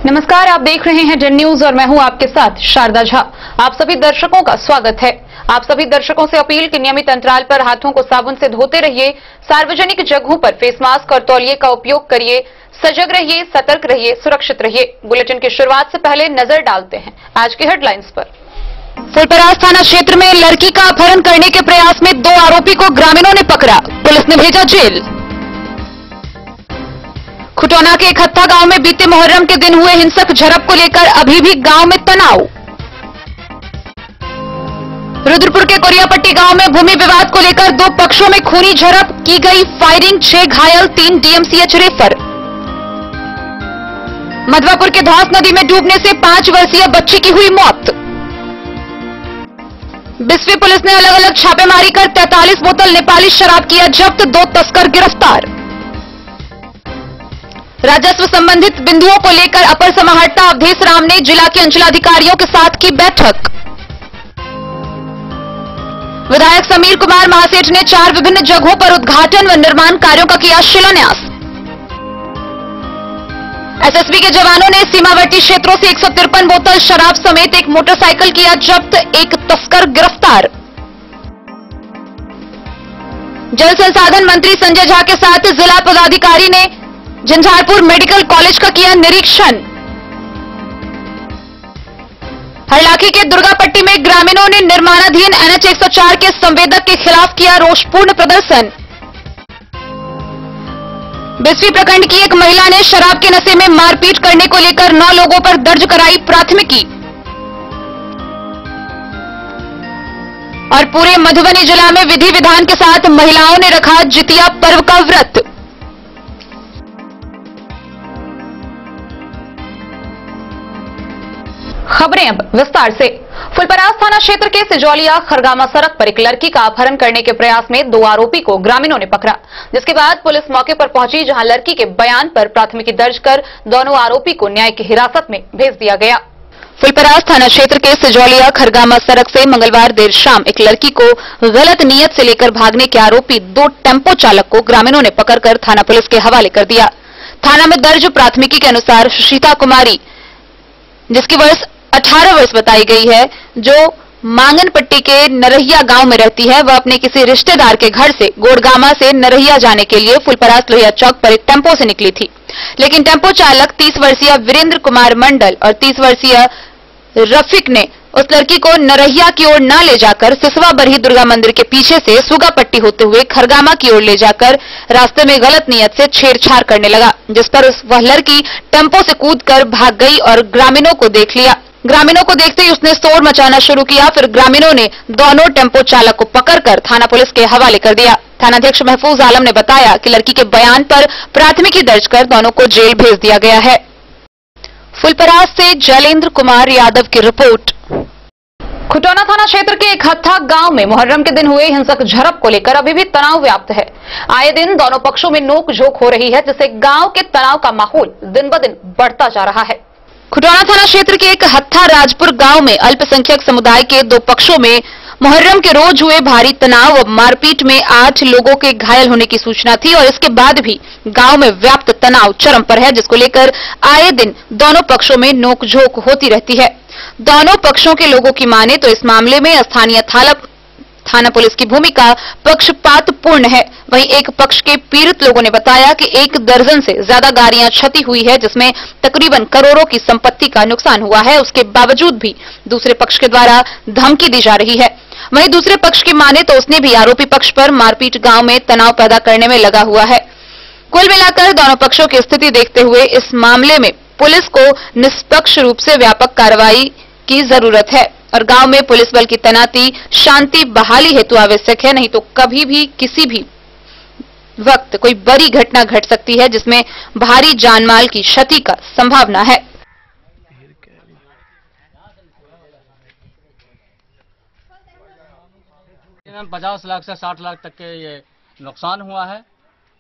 नमस्कार, आप देख रहे हैं डन न्यूज और मैं हूं आपके साथ शारदा झा। आप सभी दर्शकों का स्वागत है। आप सभी दर्शकों से अपील कि नियमित अंतराल पर हाथों को साबुन से धोते रहिए, सार्वजनिक जगहों पर फेस मास्क और तौलिए का उपयोग करिए, सजग रहिए, सतर्क रहिए, सुरक्षित रहिए। बुलेटिन की शुरुआत से पहले नजर डालते हैं आज की हेडलाइंस पर। फुलपरास थाना क्षेत्र में लड़की का अपहरण करने के प्रयास में 2 आरोपी को ग्रामीणों ने पकड़ा, पुलिस ने भेजा जेल। खुटौना के इकहत्था गांव में बीते मुहर्रम के दिन हुए हिंसक झड़प को लेकर अभी भी गांव में तनाव। रुद्रपुर के कोरियापट्टी गांव में भूमि विवाद को लेकर 2 पक्षों में खूनी झड़प, की गई फायरिंग, 6 घायल, 3 डीएमसीएच रेफर। मधवापुर के धौस नदी में डूबने से 5 वर्षीय बच्ची की हुई मौत। बिस्फी पुलिस ने अलग अलग छापेमारी कर 43 बोतल नेपाली शराब किया जब्त, 2 तस्कर गिरफ्तार। राजस्व संबंधित बिंदुओं को लेकर अपर समाहर्ता अवधेश राम ने जिला के अंचलाधिकारियों के साथ की बैठक। विधायक समीर कुमार महासेठ ने 4 विभिन्न जगहों पर उद्घाटन व निर्माण कार्यों का किया शिलान्यास। एसएसबी के जवानों ने सीमावर्ती क्षेत्रों से 153 बोतल शराब समेत एक मोटरसाइकिल किया जब्त, 1 तस्कर गिरफ्तार। जल संसाधन मंत्री संजय झा के साथ जिला पदाधिकारी ने झंझारपुर मेडिकल कॉलेज का किया निरीक्षण। हरलाखी के दुर्गापट्टी में ग्रामीणों ने निर्माणाधीन एनएच 104 के संवेदक के खिलाफ किया रोषपूर्ण प्रदर्शन। बिस्फी प्रखंड की एक महिला ने शराब के नशे में मारपीट करने को लेकर 9 लोगों पर दर्ज कराई प्राथमिकी। और पूरे मधुबनी जिला में विधि विधान के साथ महिलाओं ने रखा जितिया पर्व का व्रत। खबरें अब विस्तार से। फुलपरास थाना क्षेत्र के सिजौलिया खरगामा सड़क पर एक लड़की का अपहरण करने के प्रयास में 2 आरोपी को ग्रामीणों ने पकड़ा, जिसके बाद पुलिस मौके पर पहुंची, जहां लड़की के बयान पर प्राथमिकी दर्ज कर दोनों आरोपी को न्याय की हिरासत में भेज दिया गया। फुलपरास थाना क्षेत्र के सिजौलिया खरगामा सड़क से मंगलवार देर शाम एक लड़की को गलत नीयत से लेकर भागने के आरोपी 2 टेम्पो चालक को ग्रामीणों ने पकड़कर थाना पुलिस के हवाले कर दिया। थाना में दर्ज प्राथमिकी के अनुसार सुशीता कुमारी, जिसकी वर्ष 18 वर्ष बताई गई है, जो मांगनपट्टी के नरहिया गांव में रहती है, वह अपने किसी रिश्तेदार के घर से गोड़गामा से नरहिया जाने के लिए फुलपरास लोहिया चौक पर एक टेम्पो से निकली थी। लेकिन टेम्पो चालक 30 वर्षीय वीरेंद्र कुमार मंडल और 30 वर्षीय रफीक ने उस लड़की को नरहिया की ओर न ले जाकर सिसवा बरही दुर्गा मंदिर के पीछे से सुगापट्टी होते हुए खरगामा की ओर ले जाकर रास्ते में गलत नियत से छेड़छाड़ करने लगा, जिस पर वह लड़की टेम्पो से कूदकर भाग गई और ग्रामीणों को देख लिया। ग्रामीणों को देखते ही उसने शोर मचाना शुरू किया। फिर ग्रामीणों ने दोनों टेम्पो चालक को पकड़कर थाना पुलिस के हवाले कर दिया। थानाध्यक्ष महफूज आलम ने बताया कि लड़की के बयान पर प्राथमिकी दर्ज कर दोनों को जेल भेज दिया गया है। फुलपरास से जलेंद्र कुमार यादव की रिपोर्ट। खुटौना थाना क्षेत्र के इकहत्था गांव में मुहर्रम के दिन हुए हिंसक झड़प को लेकर अभी भी तनाव व्याप्त है। आए दिन दोनों पक्षों में नोक-झोंक हो रही है, जिससे गांव के तनाव का माहौल दिन ब दिन बढ़ता जा रहा है। खुटौना थाना क्षेत्र के एक हत्था राजपुर गांव में अल्पसंख्यक समुदाय के 2 पक्षों में मुहर्रम के रोज हुए भारी तनाव व मारपीट में 8 लोगों के घायल होने की सूचना थी और इसके बाद भी गांव में व्याप्त तनाव चरम पर है, जिसको लेकर आए दिन दोनों पक्षों में नोकझोंक होती रहती है। दोनों पक्षों के लोगों की माने तो इस मामले में स्थानीय थाना पुलिस की भूमिका पक्षपातपूर्ण है। वहीं एक पक्ष के पीड़ित लोगों ने बताया कि 1 दर्जन से ज्यादा गाड़ियां क्षति हुई है, जिसमें तकरीबन करोड़ों की संपत्ति का नुकसान हुआ है। उसके बावजूद भी दूसरे पक्ष के द्वारा धमकी दी जा रही है। वहीं दूसरे पक्ष की माने तो उसने भी आरोपी पक्ष पर मारपीट गांव में तनाव पैदा करने में लगा हुआ है। कुल मिलाकर दोनों पक्षों की स्थिति देखते हुए इस मामले में पुलिस को निष्पक्ष रूप से व्यापक कार्रवाई की जरूरत है और गांव में पुलिस बल की तैनाती शांति बहाली हेतु आवश्यक है, नहीं तो कभी भी किसी भी वक्त कोई बड़ी घटना घट सकती है, जिसमें भारी जानमाल की क्षति का संभावना है। 50 लाख से 60 लाख तक के ये नुकसान हुआ है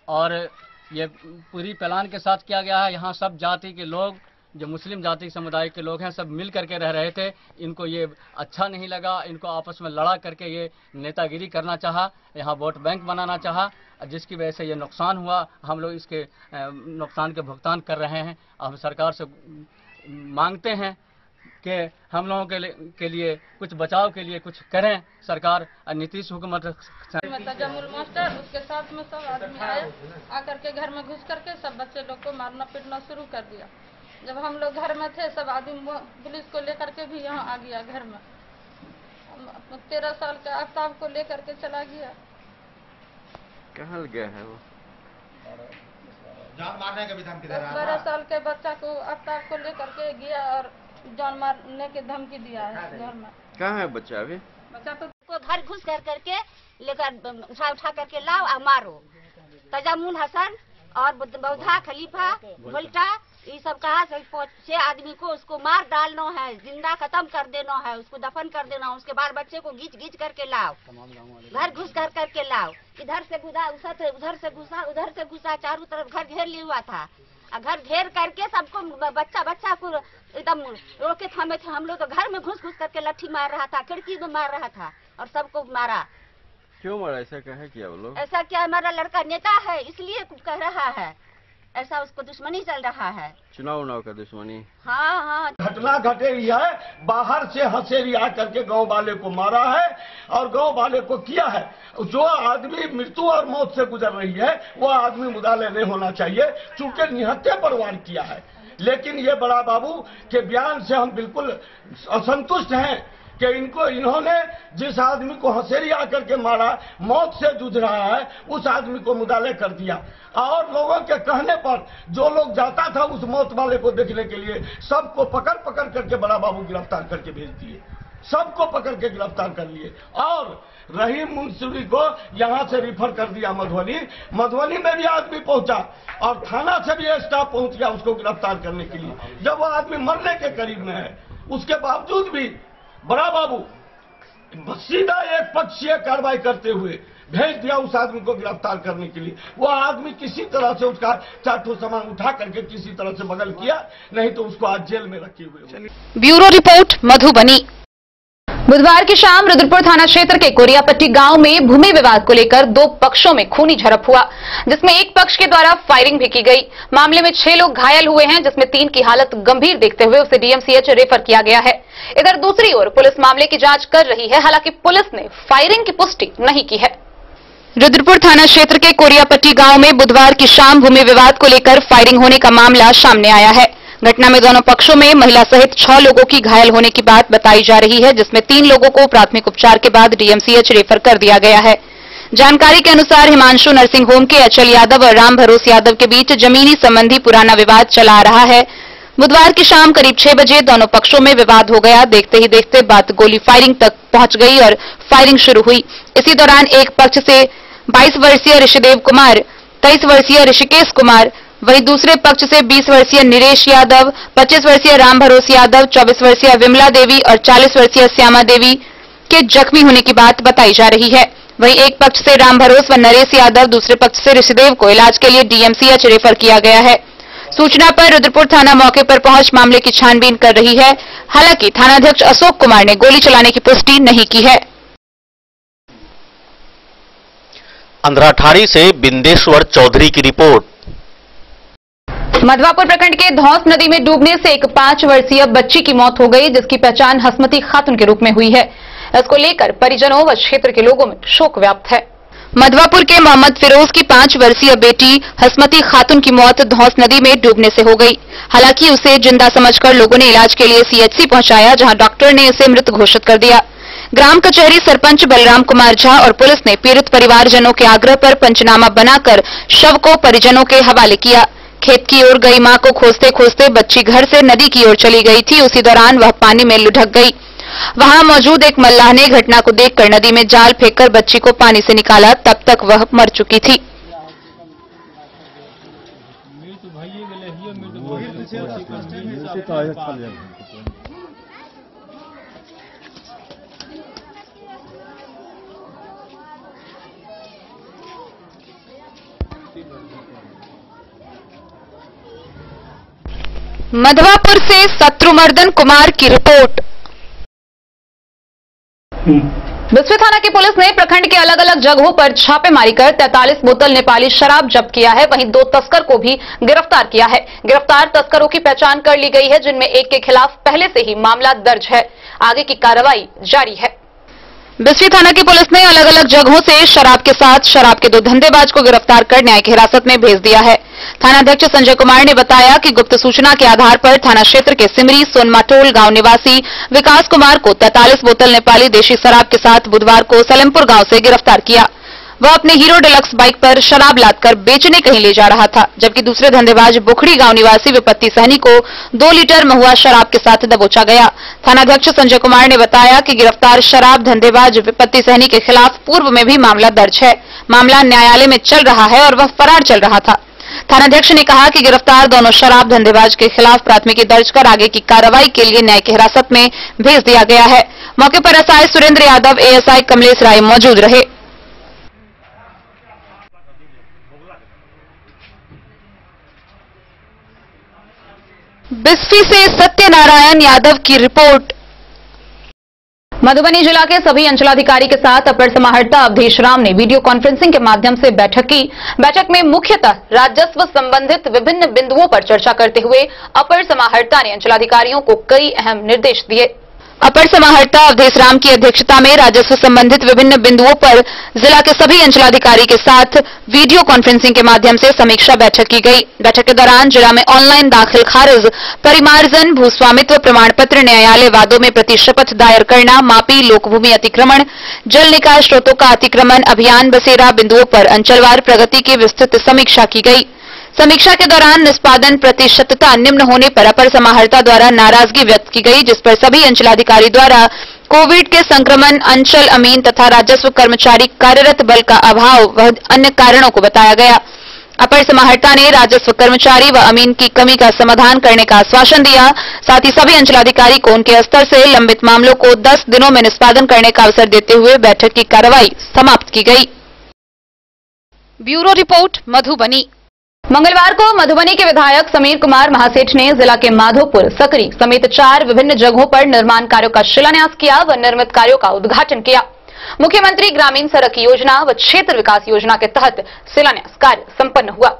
और ये पूरी प्लान के साथ किया गया है। यहाँ सब जाति के लोग, जो मुस्लिम जाति समुदाय के लोग हैं, सब मिल करके रह रहे थे। इनको ये अच्छा नहीं लगा, इनको आपस में लड़ा करके ये नेतागिरी करना चाहा, यहाँ वोट बैंक बनाना चाहा, जिसकी वजह से ये नुकसान हुआ। हम लोग इसके नुकसान के भुगतान कर रहे हैं। हम सरकार से मांगते हैं कि हम लोगों के लिए कुछ बचाव के लिए कुछ करें सरकार और नीतीश हुकूमत। जमुल मास्टर उसके साथ में सब आदमी आए, आकर के घर में घुस करके सब बच्चे लोग को मारना पीटना शुरू कर दिया। जब हम लोग घर में थे सब आदमी पुलिस को लेकर के भी यहाँ आ गया घर में। 13 साल के आफ्ताब को लेकर के चला गया। कहाँ गया है वो? जान मारने का भी धमकी दे रहा है। 12 साल के बच्चा को आफ्ताब को लेकर के गया और जान मारने की धमकी दिया है घर में। कहाँ है बच्चा अभी? बच्चा तो घर घुस करके लेकर उठा करके लाओ और मारो। तजामुल हसन और बौधा खलीफा भोल्टा ये सब कहा से 6 आदमी को उसको मार डालना है, जिंदा खत्म कर देना है, उसको दफन कर देना। उसके बाद बच्चे को घींच करके लाओ, घर घुस करके लाओ। इधर से घुसा उधर से घुसा, चारों तरफ घर घेर लिया हुआ था। घर घेर करके सबको बच्चा को एकदम रोके थमे थे। हम लोग तो घर में घुस करके लाठी मार रहा था, खिड़की में मार रहा था और सबको मारा। क्यों मारा? ऐसा कहे किया वो लोग? ऐसा क्या, हमारा लड़का नेता है इसलिए कह रहा है, ऐसा उसको दुश्मनी चल रहा है। चुनाव का दुश्मनी? हाँ। घटना घटेरी है, बाहर से हसेरी आकर के गांव वाले को मारा है और गांव वाले को किया है। जो आदमी मृत्यु और मौत से गुजर रही है वो आदमी मुदाले नहीं होना चाहिए, चूंकि निहत्थे पर वार किया है। लेकिन ये बड़ा बाबू के बयान से हम बिल्कुल असंतुष्ट हैं कि इन्होंने जिस आदमी को हसेरी आकर के मारा, मौत से जूझ रहा है, उस आदमी को मुदाले कर दिया। और लोगों के कहने पर जो लोग जाता था उस मौत वाले को देखने के लिए, सबको पकड़ करके बड़ा बाबू गिरफ्तार करके भेज दिए, सबको पकड़ के गिरफ्तार कर लिए। और रहीम मुंसरी को यहाँ से रिफर कर दिया मधुबनी में भी आदमी पहुंचा और थाना से भी स्टाफ पहुंच गया उसको गिरफ्तार करने के लिए। जब वो आदमी मरने के करीब में है, उसके बावजूद भी बड़ा बाबू सीधा एक पक्षीय कार्रवाई करते हुए भेज दिया उस आदमी को गिरफ्तार करने के लिए। वो आदमी किसी तरह से उसका 4 ठो सामान उठा करके किसी तरह से बगल किया, नहीं तो उसको आज जेल में रखे हुए। Bureau report Madhubani. बुधवार की शाम रुद्रपुर थाना क्षेत्र के कोरियापट्टी गांव में भूमि विवाद को लेकर 2 पक्षों में खूनी झड़प हुआ, जिसमें एक पक्ष के द्वारा फायरिंग भी की गई। मामले में 6 लोग घायल हुए हैं, जिसमें 3 की हालत गंभीर देखते हुए उसे डीएमसीएच रेफर किया गया है। इधर दूसरी ओर पुलिस मामले की जांच कर रही है, हालांकि पुलिस ने फायरिंग की पुष्टि नहीं की है। रुद्रपुर थाना क्षेत्र के कोरियापट्टी गांव में बुधवार की शाम भूमि विवाद को लेकर फायरिंग होने का मामला सामने आया है। घटना में दोनों पक्षों में महिला सहित 6 लोगों की घायल होने की बात बताई जा रही है, जिसमें 3 लोगों को प्राथमिक उपचार के बाद डीएमसीएच रेफर कर दिया गया है। जानकारी के अनुसार हिमांशु नर्सिंग होम के अचल यादव और राम भरोस यादव के बीच जमीनी संबंधी पुराना विवाद चला आ रहा है। बुधवार की शाम करीब 6 बजे दोनों पक्षों में विवाद हो गया। देखते ही देखते बात गोली फायरिंग तक पहुंच गई और फायरिंग शुरू हुई। इसी दौरान एक पक्ष से 22 वर्षीय ऋषिदेव कुमार, 23 वर्षीय ऋषिकेश कुमार, वहीं दूसरे पक्ष से 20 वर्षीय निरेश यादव, 25 वर्षीय राम भरोस यादव, 24 वर्षीय विमला देवी और 40 वर्षीय श्यामा देवी के जख्मी होने की बात बताई जा रही है। वहीं एक पक्ष से राम भरोस व नरेश यादव, दूसरे पक्ष से ऋषिदेव को इलाज के लिए डीएमसीएच रेफर किया गया है। सूचना पर रुद्रपुर थाना मौके पर पहुंच मामले की छानबीन कर रही है। हालांकि थानाध्यक्ष अशोक कुमार ने गोली चलाने की पुष्टि नहीं की है। अंधराठाड़ी से बिंदेश्वर चौधरी की रिपोर्ट। मधवापुर प्रखंड के धौंस नदी में डूबने से एक 5 वर्षीय बच्ची की मौत हो गई, जिसकी पहचान हसमती खातून के रूप में हुई है। इसको लेकर परिजनों व क्षेत्र के लोगों में शोक व्याप्त है। मधवापुर के मोहम्मद फिरोज की 5 वर्षीय बेटी हसमती खातून की मौत धौंस नदी में डूबने से हो गई। हालांकि उसे जिंदा समझकर लोगों ने इलाज के लिए सीएचसी पहुंचाया, जहां डॉक्टर ने इसे मृत घोषित कर दिया। ग्राम कचहरी सरपंच बलराम कुमार झा और पुलिस ने पीड़ित परिवारजनों के आग्रह पर पंचनामा बनाकर शव को परिजनों के हवाले किया। खेत की ओर गई मां को खोजते खोजते बच्ची घर से नदी की ओर चली गई थी। उसी दौरान वह पानी में लुढ़क गई। वहां मौजूद एक मल्लाह ने घटना को देखकर नदी में जाल फेंककर बच्ची को पानी से निकाला। तब तक वह मर चुकी थी। मधवापुर से शत्रुमर्दन कुमार की रिपोर्ट। बिस्फी थाना की पुलिस ने प्रखंड के अलग अलग जगहों पर छापेमारी कर 43 बोतल नेपाली शराब जब्त किया है। वहीं 2 तस्कर को भी गिरफ्तार किया है। गिरफ्तार तस्करों की पहचान कर ली गई है, जिनमें एक के खिलाफ पहले से ही मामला दर्ज है। आगे की कार्रवाई जारी है। बिस्फी थाना की पुलिस ने अलग अलग जगहों से शराब के साथ शराब के 2 धंधेबाज को गिरफ्तार कर न्यायिक हिरासत में भेज दिया है। थानाध्यक्ष संजय कुमार ने बताया कि गुप्त सूचना के आधार पर थाना क्षेत्र के सिमरी सोनमाटोल गांव निवासी विकास कुमार को 43 बोतल नेपाली देशी शराब के साथ बुधवार को सलेमपुर गांव से गिरफ्तार किया। वह अपने हीरो डिलक्स बाइक पर शराब लादकर बेचने कहीं ले जा रहा था, जबकि दूसरे धंधेबाज बुखड़ी गांव निवासी विपत्ति सहनी को 2 लीटर महुआ शराब के साथ दबोचा गया। थानाध्यक्ष संजय कुमार ने बताया कि गिरफ्तार शराब धंधेबाज विपत्ति सहनी के खिलाफ पूर्व में भी मामला दर्ज है। मामला न्यायालय में चल रहा है और वह फरार चल रहा था। थानाध्यक्ष ने कहा कि गिरफ्तार दोनों शराब धंधेबाज के खिलाफ प्राथमिकी दर्ज कर आगे की कार्रवाई के लिए न्यायिक हिरासत में भेज दिया गया है। मौके पर एसआई सुरेंद्र यादव, एएसआई कमलेश राय मौजूद रहे। बिस्फी से सत्यनारायण यादव की रिपोर्ट। मधुबनी जिला के सभी अंचलाधिकारी के साथ अपर समाहर्ता अवधेश राम ने वीडियो कॉन्फ्रेंसिंग के माध्यम से बैठक की। बैठक में मुख्यतः राजस्व संबंधित विभिन्न बिंदुओं पर चर्चा करते हुए अपर समाहर्ता ने अंचलाधिकारियों को कई अहम निर्देश दिए। अपर समाहर्ता अवधेश राम की अध्यक्षता में राजस्व संबंधित विभिन्न बिंदुओं पर जिला के सभी अंचलाधिकारी के साथ वीडियो कॉन्फ्रेंसिंग के माध्यम से समीक्षा बैठक की गई। बैठक के दौरान जिला में ऑनलाइन दाखिल खारिज, परिमार्जन, भूस्वामित्व प्रमाण पत्र, न्यायालय वादों में प्रतिशपथ दायर करना, मापी, लोकभूमि अतिक्रमण, जल निकाय स्रोतों का अतिक्रमण अभियान बसेरा बिंदुओं पर अंचलवार प्रगति की विस्तृत समीक्षा की गई। समीक्षा के दौरान निष्पादन प्रतिशतता निम्न होने पर अपर समाहर्ता द्वारा नाराजगी व्यक्त की गई, जिस पर सभी अंचलाधिकारी द्वारा कोविड के संक्रमण, अंचल अमीन तथा राजस्व कर्मचारी कार्यरत बल का अभाव व अन्य कारणों को बताया गया। अपर समाहर्ता ने राजस्व कर्मचारी व अमीन की कमी का समाधान करने का आश्वासन दिया। साथ ही सभी अंचलाधिकारी को उनके स्तर से लंबित मामलों को 10 दिनों में निष्पादन करने का अवसर देते हुए बैठक की कार्रवाई समाप्त की गई। Bureau report, Madhubani. मंगलवार को मधुबनी के विधायक समीर कुमार महासेठ ने जिला के माधोपुर, सकरी समेत 4 विभिन्न जगहों पर निर्माण कार्यों का शिलान्यास किया व निर्मित कार्यों का उद्घाटन किया। मुख्यमंत्री ग्रामीण सड़क योजना व क्षेत्र विकास योजना के तहत शिलान्यास कार्य संपन्न हुआ।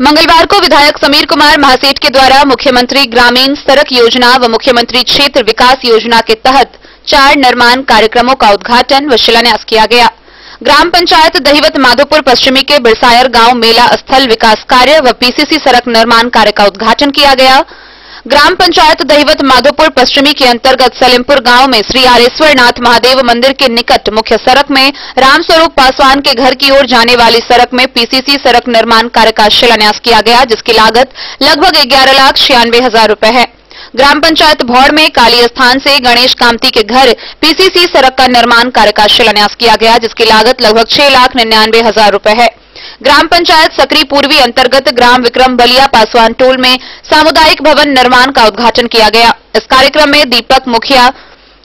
मंगलवार को विधायक समीर कुमार महासेठ के द्वारा मुख्यमंत्री ग्रामीण सड़क योजना व मुख्यमंत्री क्षेत्र विकास योजना के तहत 4 निर्माण कार्यक्रमों का उद्घाटन व शिलान्यास किया गया। ग्राम पंचायत दहिवत माधोपुर पश्चिमी के बिरसायर गांव मेला स्थल विकास कार्य व पीसीसी सड़क निर्माण कार्य का उद्घाटन किया गया। ग्राम पंचायत दहिवत माधोपुर पश्चिमी के अंतर्गत सलेमपुर गांव में श्री आरेश्वर नाथ महादेव मंदिर के निकट मुख्य सड़क में रामस्वरूप पासवान के घर की ओर जाने वाली सड़क में पीसीसी सड़क निर्माण कार्य का शिलान्यास किया गया, जिसकी लागत लगभग 11,96,000 रुपए है। ग्राम पंचायत भौड़ में काली स्थान से गणेश कामती के घर पीसीसी सड़क का निर्माण कार्य का शिलान्यास किया गया, जिसकी लागत लगभग 6,99,000 रुपए है। ग्राम पंचायत सकरी पूर्वी अंतर्गत ग्राम विक्रम बलिया पासवान टोल में सामुदायिक भवन निर्माण का उद्घाटन किया गया। इस कार्यक्रम में दीपक मुखिया,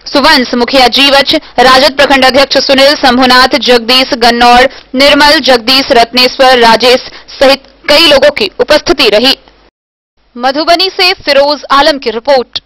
सुवंश मुखिया जीवच, राजद प्रखंड अध्यक्ष सुनील, शंभुनाथ, जगदीश गन्नौर, निर्मल, जगदीश, रत्नेश्वर, राजेश सहित कई लोगों की उपस्थिति रही। मधुबनी से फिरोज आलम की रिपोर्ट।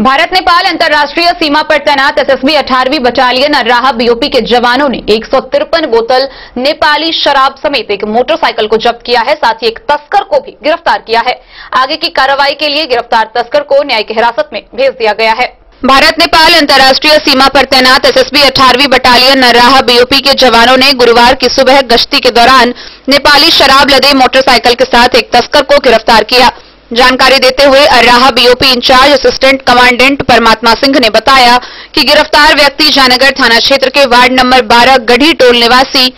भारत नेपाल अंतर्राष्ट्रीय सीमा पर तैनात एसएसबी 18वीं बटालियन अर्राहा बीओपी के जवानों ने 153 बोतल नेपाली शराब समेत एक मोटरसाइकिल को जब्त किया है। साथ ही एक तस्कर को भी गिरफ्तार किया है। आगे की कार्रवाई के लिए गिरफ्तार तस्कर को न्यायिक हिरासत में भेज दिया गया है। भारत नेपाल अंतर्राष्ट्रीय सीमा पर तैनात एसएसबी 18वीं बटालियन अर्राहा बीओपी के जवानों ने गुरुवार की सुबह गश्ती के दौरान नेपाली शराब लदे मोटरसाइकिल के साथ एक तस्कर को गिरफ्तार किया। जानकारी देते हुए अर्राहा बीओपी इंचार्ज असिस्टेंट कमांडेंट परमात्मा सिंह ने बताया कि गिरफ्तार व्यक्ति जयनगर थाना क्षेत्र के वार्ड नंबर 12 गढ़ी टोल निवासी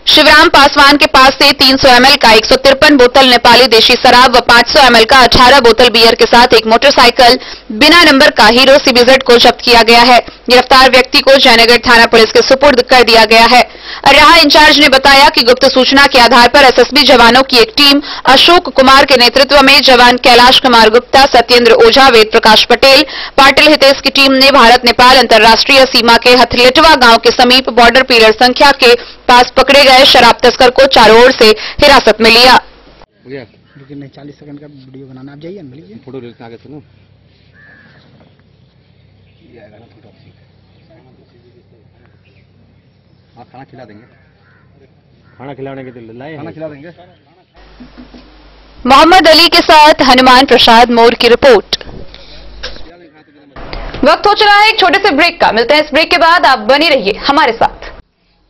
शिवराम पासवान के पास से 300 ml का 153 बोतल नेपाली देशी शराब व 500 ml का 18 बोतल बियर के साथ एक मोटरसाइकिल बिना नंबर का हीरो सीबीजेड को जब्त किया गया है। गिरफ्तार व्यक्ति को जयनगर थाना पुलिस के सुपुर्द कर दिया गया है। अर्राहा इंचार्ज ने बताया कि गुप्त सूचना के आधार पर एसएसबी जवानों की एक टीम अशोक कुमार के नेतृत्व में जवान कैलाश कुमार गुप्ता, सत्येंद्र ओझा, वेद प्रकाश पटेल, पाटिल हितेश की टीम ने भारत नेपाल अंतर्राष्ट्रीय सीमा के हथलेटवा गांव के समीप बॉर्डर पिलर संख्या के पास पकड़े गए शराब तस्कर को चारों ओर से हिरासत में लिया। 40 सेकंड का वीडियो बनाना, आप जाइए ना, फोटो लेते आगे से ना। हाँ खाना खिला देंगे, खाना खिलाने के लिए लाए, खाना खिला देंगे। मोहम्मद अली के साथ हनुमान प्रसाद मोर की रिपोर्ट। वक्त हो चला है एक छोटे से ब्रेक का। मिलते हैं इस ब्रेक के बाद, आप बने रहिए हमारे साथ।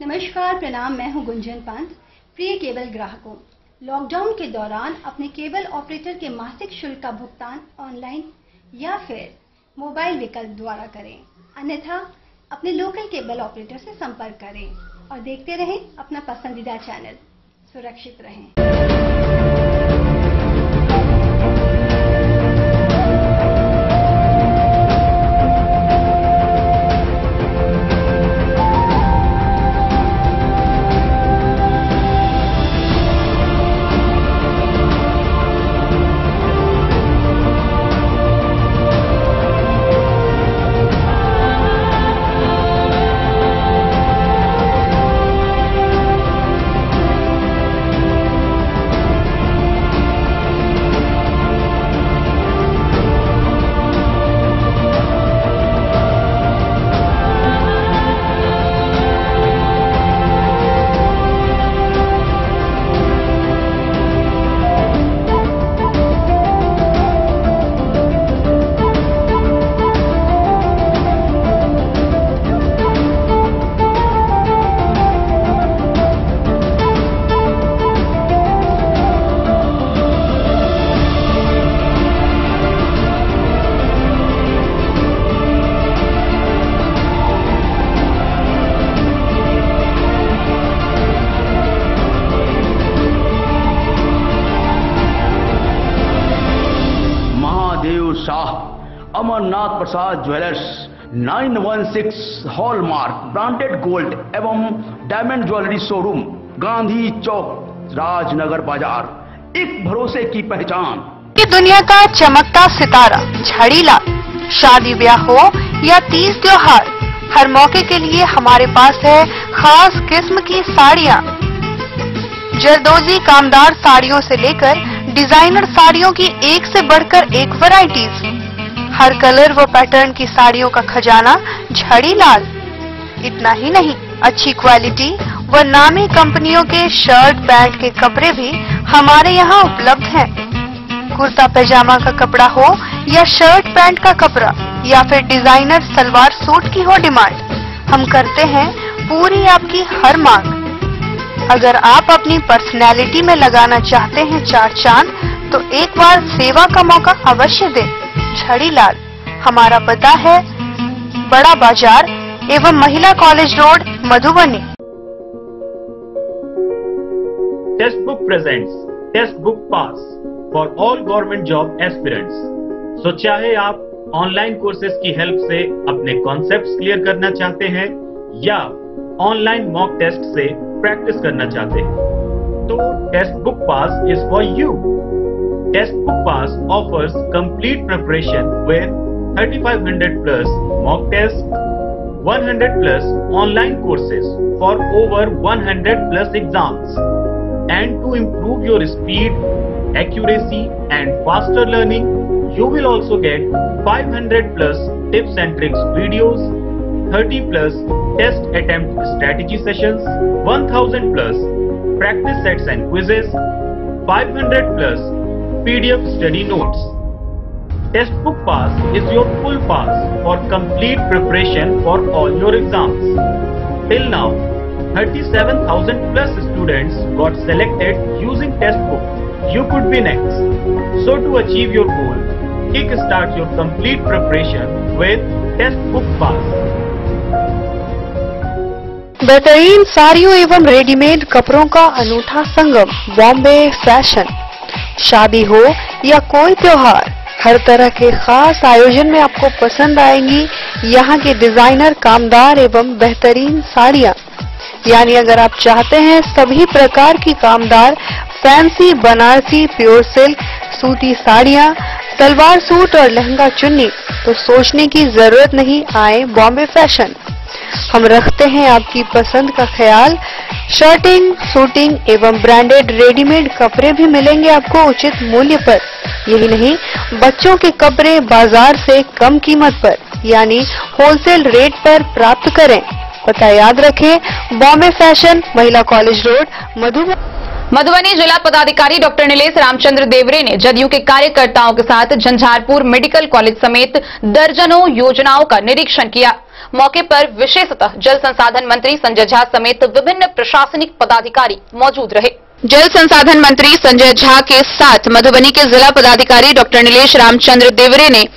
नमस्कार, प्रणाम, मैं हूं गुंजन पांत। प्रिय केबल ग्राहकों, लॉकडाउन के दौरान अपने केबल ऑपरेटर के मासिक शुल्क का भुगतान ऑनलाइन या फिर मोबाइल विकल्प द्वारा करें, अन्यथा अपने लोकल केबल ऑपरेटर से संपर्क करें और देखते रहें अपना पसंदीदा चैनल। सुरक्षित रहें। अमरनाथ प्रसाद ज्वेलर्स 916 हॉलमार्क ब्रांडेड गोल्ड एवं डायमंड ज्वेलरी शोरूम, गांधी चौक, राजनगर बाजार, एक भरोसे की पहचान। ये दुनिया का चमकता सितारा झाड़ीलाल। शादी ब्याह हो या तीज त्योहार, हर मौके के लिए हमारे पास है खास किस्म की साड़ियाँ। जरदोजी कामदार साड़ियों से लेकर डिजाइनर साड़ियों की एक से बढ़कर एक वैरायटीज, हर कलर व पैटर्न की साड़ियों का खजाना झाड़ीलाल। इतना ही नहीं, अच्छी क्वालिटी व नामी कंपनियों के शर्ट पैंट के कपड़े भी हमारे यहाँ उपलब्ध हैं। कुर्ता पैजामा का कपड़ा हो या शर्ट पैंट का कपड़ा या फिर डिजाइनर सलवार सूट की हो डिमांड, हम करते हैं पूरी आपकी हर मांग। अगर आप अपनी पर्सनैलिटी में लगाना चाहते हैं चार चांद, तो एक बार सेवा का मौका अवश्य दें। झाड़ीलाल, हमारा पता है बड़ा बाजार एवं Mahila college road, Madhubani. Text book presents text book pass for all government job aspirants. So चाहे आप ऑनलाइन कोर्सेज की हेल्प से अपने कॉन्सेप्ट्स क्लियर करना चाहते हैं या ऑनलाइन मॉक टेस्ट से प्रैक्टिस करना चाहते हैं, तो text book pass is for you. Test Book Pass offers complete preparation with 3500 plus mock tests, 100 plus online courses for over 100 plus exams. And to improve your speed, accuracy and faster learning, you will also get 500 plus tips and tricks videos, 30 plus test attempt strategy sessions, 1000 plus practice sets and quizzes, 500 plus PDF study notes. Test Book Pass is your full pass for complete preparation for all your exams. Till now, 37,000 plus students got selected using Test Book. You could be next. So to achieve your goal, kickstart your complete preparation with Test Book Pass. बेहतरीन साड़ियों एवं readymade कपड़ों का अनूठा संगम, Bombay fashion. शादी हो या कोई त्योहार, हर तरह के खास आयोजन में आपको पसंद आएंगी यहाँ के डिजाइनर कामदार एवं बेहतरीन साड़ियाँ। यानी अगर आप चाहते हैं सभी प्रकार की कामदार फैंसी बनारसी प्योर सिल्क सूती साड़ियाँ, सलवार सूट और लहंगा चुन्नी, तो सोचने की जरूरत नहीं, आए बॉम्बे फैशन। हम रखते हैं आपकी पसंद का ख्याल। शर्टिंग, सूटिंग एवं ब्रांडेड रेडीमेड कपड़े भी मिलेंगे आपको उचित मूल्य पर। यही नहीं, बच्चों के कपड़े बाजार से कम कीमत पर यानी होलसेल रेट पर प्राप्त करें। पता याद रखें, बॉम्बे फैशन, महिला कॉलेज रोड, मधुबनी जिला पदाधिकारी डॉक्टर नीलेश रामचंद्र देवरे ने जदयू के कार्यकर्ताओं के साथ झंझारपुर मेडिकल कॉलेज समेत दर्जनों योजनाओं का निरीक्षण किया। मौके पर विशेषतः जल संसाधन मंत्री संजय झा समेत विभिन्न प्रशासनिक पदाधिकारी मौजूद रहे। जल संसाधन मंत्री संजय झा के साथ मधुबनी के जिला पदाधिकारी डॉक्टर नीलेश रामचंद्र देवरे ने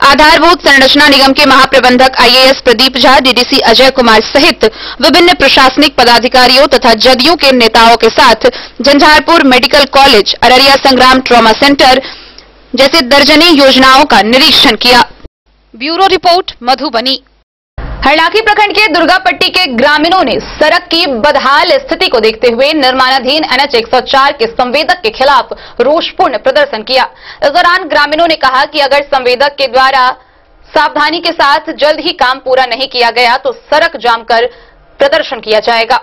आधारभूत संरचना निगम के महाप्रबंधक आईएएस प्रदीप झा, डीडीसी अजय कुमार सहित विभिन्न प्रशासनिक पदाधिकारियों तथा जदयू के नेताओं के साथ झंझारपुर मेडिकल कॉलेज, अररिया संग्राम ट्रॉमा सेंटर जैसे दर्जनी योजनाओं का निरीक्षण किया। Bureau report, Madhubani. हरलाखी प्रखंड के दुर्गापट्टी के ग्रामीणों ने सड़क की बदहाल स्थिति को देखते हुए निर्माणाधीन एनएच 104 के संवेदक के खिलाफ रोषपूर्ण प्रदर्शन किया। इस दौरान ग्रामीणों ने कहा कि अगर संवेदक के द्वारा सावधानी के साथ जल्द ही काम पूरा नहीं किया गया तो सड़क जाम कर प्रदर्शन किया जाएगा।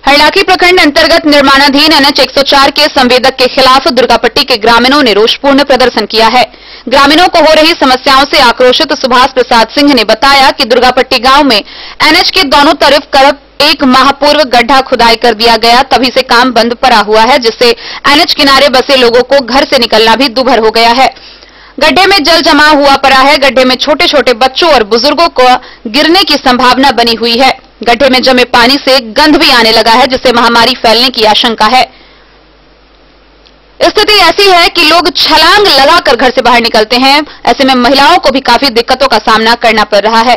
हरलाखी प्रखंड अंतर्गत निर्माणाधीन एनएच 104 के संवेदक के खिलाफ दुर्गापट्टी के ग्रामीणों ने रोषपूर्ण प्रदर्शन किया है। ग्रामीणों को हो रही समस्याओं से आक्रोशित सुभाष प्रसाद सिंह ने बताया कि दुर्गापट्टी गांव में एनएच के दोनों तरफ करीब 1 माह पूर्व गड्ढा खुदाई कर दिया गया, तभी से काम बंद पड़ा हुआ है, जिससे एनएच किनारे बसे लोगों को घर से निकलना भी दुभर हो गया है। गड्ढे में जल जमा हुआ पड़ा है। गड्ढे में छोटे छोटे बच्चों और बुजुर्गों को गिरने की संभावना बनी हुई है। गड्ढे में जमे पानी से गंध भी आने लगा है, जिससे महामारी फैलने की आशंका है। स्थिति ऐसी है कि लोग छलांग लगाकर घर से बाहर निकलते हैं। ऐसे में महिलाओं को भी काफी दिक्कतों का सामना करना पड़ रहा है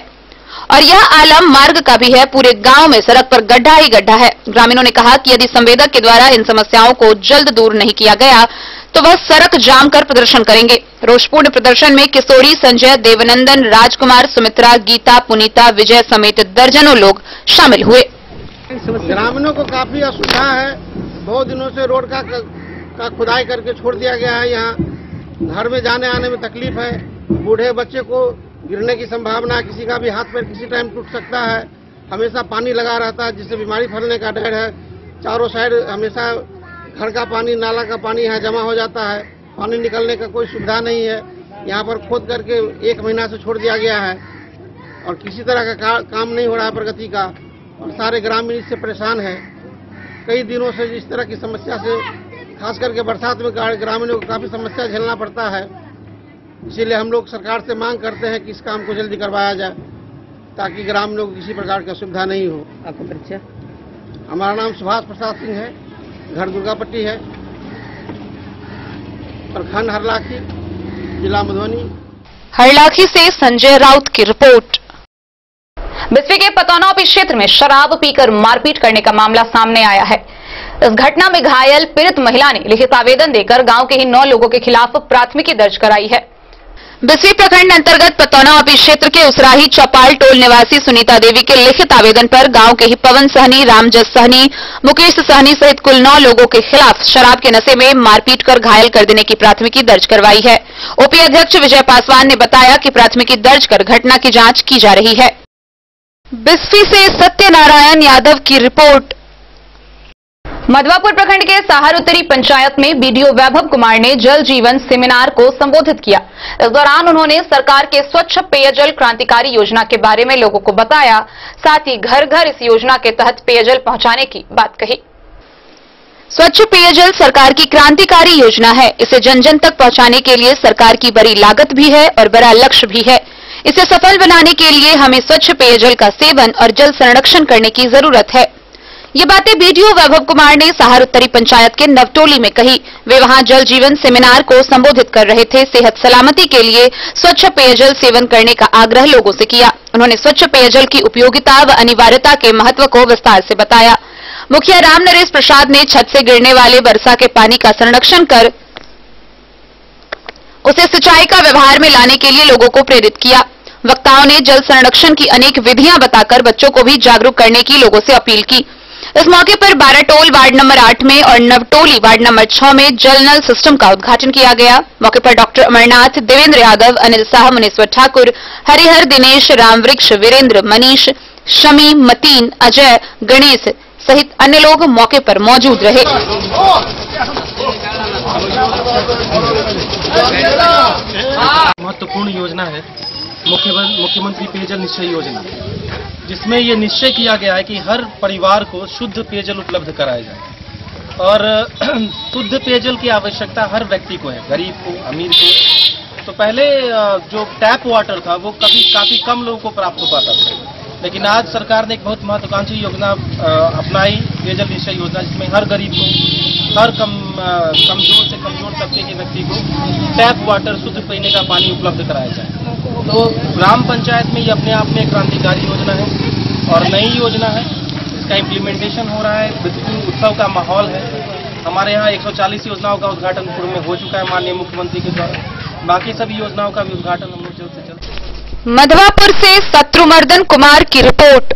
और यह आलम मार्ग का भी है। पूरे गांव में सड़क पर गड्ढा ही गड्ढा है। ग्रामीणों ने कहा कि यदि संवेदक के द्वारा इन समस्याओं को जल्द दूर नहीं किया गया तो वह सड़क जाम कर प्रदर्शन करेंगे। रोषपूर्ण प्रदर्शन में किशोरी, संजय, देवनंदन, राजकुमार, सुमित्रा, गीता, पुनीता, विजय समेत दर्जनों लोग शामिल हुए। ग्रामीणों को काफी असुविधा है। बहुत दिनों से रोड का खुदाई करके छोड़ दिया गया है। यहाँ घर में जाने आने में तकलीफ है। बूढ़े बच्चे को गिरने की संभावना, किसी का भी हाथ पैर किसी टाइम टूट सकता है। हमेशा पानी लगा रहता है, जिससे बीमारी फैलने का डर है। चारों साइड हमेशा घर का पानी, नाला का पानी यहाँ जमा हो जाता है। पानी निकलने का कोई सुविधा नहीं है। यहाँ पर खोद करके 1 महीना से छोड़ दिया गया है और किसी तरह का काम नहीं हो रहा है प्रगति का, और सारे ग्रामीण इससे परेशान है। कई दिनों से इस तरह की समस्या से, खास करके बरसात में ग्रामीणों को काफी समस्या झेलना पड़ता है। इसीलिए हम लोग सरकार से मांग करते हैं कि इस काम को जल्दी करवाया जाए ताकि ग्रामीणों को किसी प्रकार की असुविधा नहीं हो। आपका परिचय? हमारा नाम सुभाष प्रसाद सिंह है, घर दुर्गापट्टी है, प्रखंड हरलाखी, जिला मधुबनी। हरलाखी से संजय राउत की रिपोर्ट। बिस्फी के पतौनापी क्षेत्र में शराब पीकर मारपीट करने का मामला सामने आया है। इस घटना में घायल पीड़ित महिला ने लिखित आवेदन देकर गांव के ही 9 लोगों के खिलाफ प्राथमिकी दर्ज कराई है। बिस्फी प्रखंड अंतर्गत पतौनापी क्षेत्र के उसराही चौपाल टोल निवासी सुनीता देवी के लिखित आवेदन पर गांव के ही पवन सहनी, रामजस सहनी, मुकेश सहनी सहित कुल 9 लोगों के खिलाफ शराब के नशे में मारपीट कर घायल कर देने की प्राथमिकी दर्ज करवाई है। ओपी अध्यक्ष विजय पासवान ने बताया कि प्राथमिकी दर्ज कर घटना की जांच की जा रही है। बिस्फी से सत्यनारायण यादव की रिपोर्ट। मधवापुर प्रखंड के साहर उत्तरी पंचायत में बीडीओ वैभव कुमार ने जल जीवन सेमिनार को संबोधित किया। इस दौरान उन्होंने सरकार के स्वच्छ पेयजल क्रांतिकारी योजना के बारे में लोगों को बताया, साथ ही घर घर इस योजना के तहत पेयजल पहुंचाने की बात कही। स्वच्छ पेयजल सरकार की क्रांतिकारी योजना है। इसे जन जन तक पहुंचाने के लिए सरकार की बड़ी लागत भी है और बड़ा लक्ष्य भी है। इसे सफल बनाने के लिए हमें स्वच्छ पेयजल का सेवन और जल संरक्षण करने की जरूरत है। ये बातें बीडीओ वैभव कुमार ने साहर उत्तरी पंचायत के नवटोली में कही। वे वहां जल जीवन सेमिनार को संबोधित कर रहे थे। सेहत सलामती के लिए स्वच्छ पेयजल सेवन करने का आग्रह लोगों से किया। उन्होंने स्वच्छ पेयजल की उपयोगिता व अनिवार्यता के महत्व को विस्तार से बताया। मुखिया राम नरेश प्रसाद ने छत से गिरने वाले वर्षा के पानी का संरक्षण कर उसे सिंचाई का व्यवहार में लाने के लिए लोगों को प्रेरित किया। वक्ताओं ने जल संरक्षण की अनेक विधियां बताकर बच्चों को भी जागरूक करने की लोगों से अपील की। इस मौके पर बाराटोल वार्ड नंबर 8 में और नवटोली वार्ड नंबर 6 में जल नल सिस्टम का उद्घाटन किया गया। मौके पर डॉक्टर अमरनाथ, देवेंद्र यादव, अनिल शाह, मुनेश्वर ठाकुर, हरिहर, दिनेश, रामवृक्ष, वीरेंद्र, मनीष, शमी, मतीन, अजय, गणेश सहित अन्य लोग मौके पर मौजूद रहे। महत्वपूर्ण योजना है मुख्यमंत्री पेयजल निश्चय योजना। जिसमें ये निश्चय किया गया है कि हर परिवार को शुद्ध पेयजल उपलब्ध कराया जाए और शुद्ध पेयजल की आवश्यकता हर व्यक्ति को है, गरीब को, अमीर को। तो पहले जो टैप वाटर था वो काफी कम लोगों को प्राप्त हो पाता था, लेकिन आज सरकार ने एक बहुत महत्वाकांक्षी योजना अपनाई, पेयजल निश्चय योजना, जिसमें हर गरीब को, हर कमजोर से कमजोर तबके के व्यक्ति को टैप वाटर, शुद्ध पीने का पानी उपलब्ध कराया जाए। तो ग्राम पंचायत में ये अपने आप में क्रांतिकारी योजना है और नई योजना है। इसका इम्प्लीमेंटेशन हो रहा है, बिल्कुल उत्सव का माहौल है। हमारे यहाँ 140 योजनाओं का उद्घाटन पूर्व में हो चुका है माननीय मुख्यमंत्री के द्वारा। बाकी सभी योजनाओं का भी उद्घाटन हम लोग जल्द से जल्द। मधवापुर से शत्रुमर्दन कुमार की रिपोर्ट।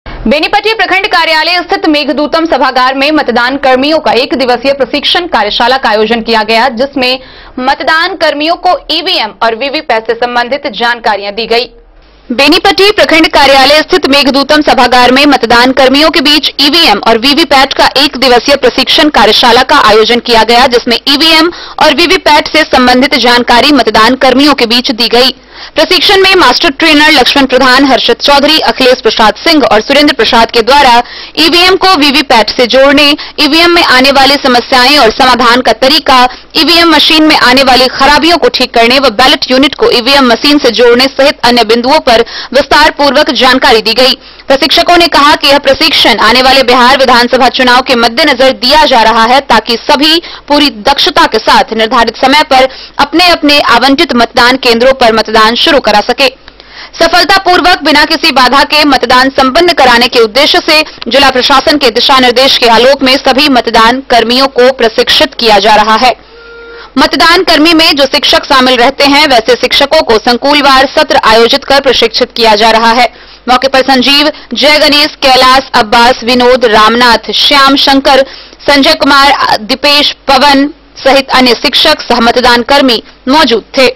बेनीपट्टी प्रखंड कार्यालय स्थित मेघदूतम सभागार में मतदान कर्मियों का 1 दिवसीय प्रशिक्षण कार्यशाला का आयोजन किया गया, जिसमें मतदान कर्मियों को ईवीएम और वीवीपैट से संबंधित जानकारियां दी गई। बेनीपट्टी प्रखंड कार्यालय स्थित मेघदूतम सभागार में मतदान कर्मियों के बीच ईवीएम और वीवीपैट का 1 दिवसीय प्रशिक्षण कार्यशाला का आयोजन किया गया, जिसमें ईवीएम और वीवीपैट से संबंधित जानकारी मतदान कर्मियों के बीच दी गई। प्रशिक्षण में मास्टर ट्रेनर लक्ष्मण प्रधान, हर्षद चौधरी, अखिलेश प्रसाद सिंह और सुरेंद्र प्रसाद के द्वारा ईवीएम को वीवीपैट से जोड़ने, ईवीएम में आने वाली समस्याएं और समाधान का तरीका, ईवीएम मशीन में आने वाली खराबियों को ठीक करने व बैलेट यूनिट को ईवीएम मशीन से जोड़ने सहित अन्य बिंदुओं पर विस्तार पूर्वक जानकारी दी गई। प्रशिक्षकों ने कहा कि यह प्रशिक्षण आने वाले बिहार विधानसभा चुनाव के मद्देनजर दिया जा रहा है, ताकि सभी पूरी दक्षता के साथ निर्धारित समय पर अपने अपने आवंटित मतदान केंद्रों पर मतदान शुरू करा सके। सफलतापूर्वक बिना किसी बाधा के मतदान संपन्न कराने के उद्देश्य से जिला प्रशासन के दिशा निर्देश के आलोक में सभी मतदान कर्मियों को प्रशिक्षित किया जा रहा है। मतदान कर्मी में जो शिक्षक शामिल रहते हैं, वैसे शिक्षकों को संकुलवार सत्र आयोजित कर प्रशिक्षित किया जा रहा है। मौके पर संजीव, जय गणेश, कैलाश, अब्बास, विनोद, रामनाथ, श्याम शंकर, संजय कुमार, दीपेश, पवन सहित अन्य शिक्षक सह मतदान कर्मी मौजूद थे।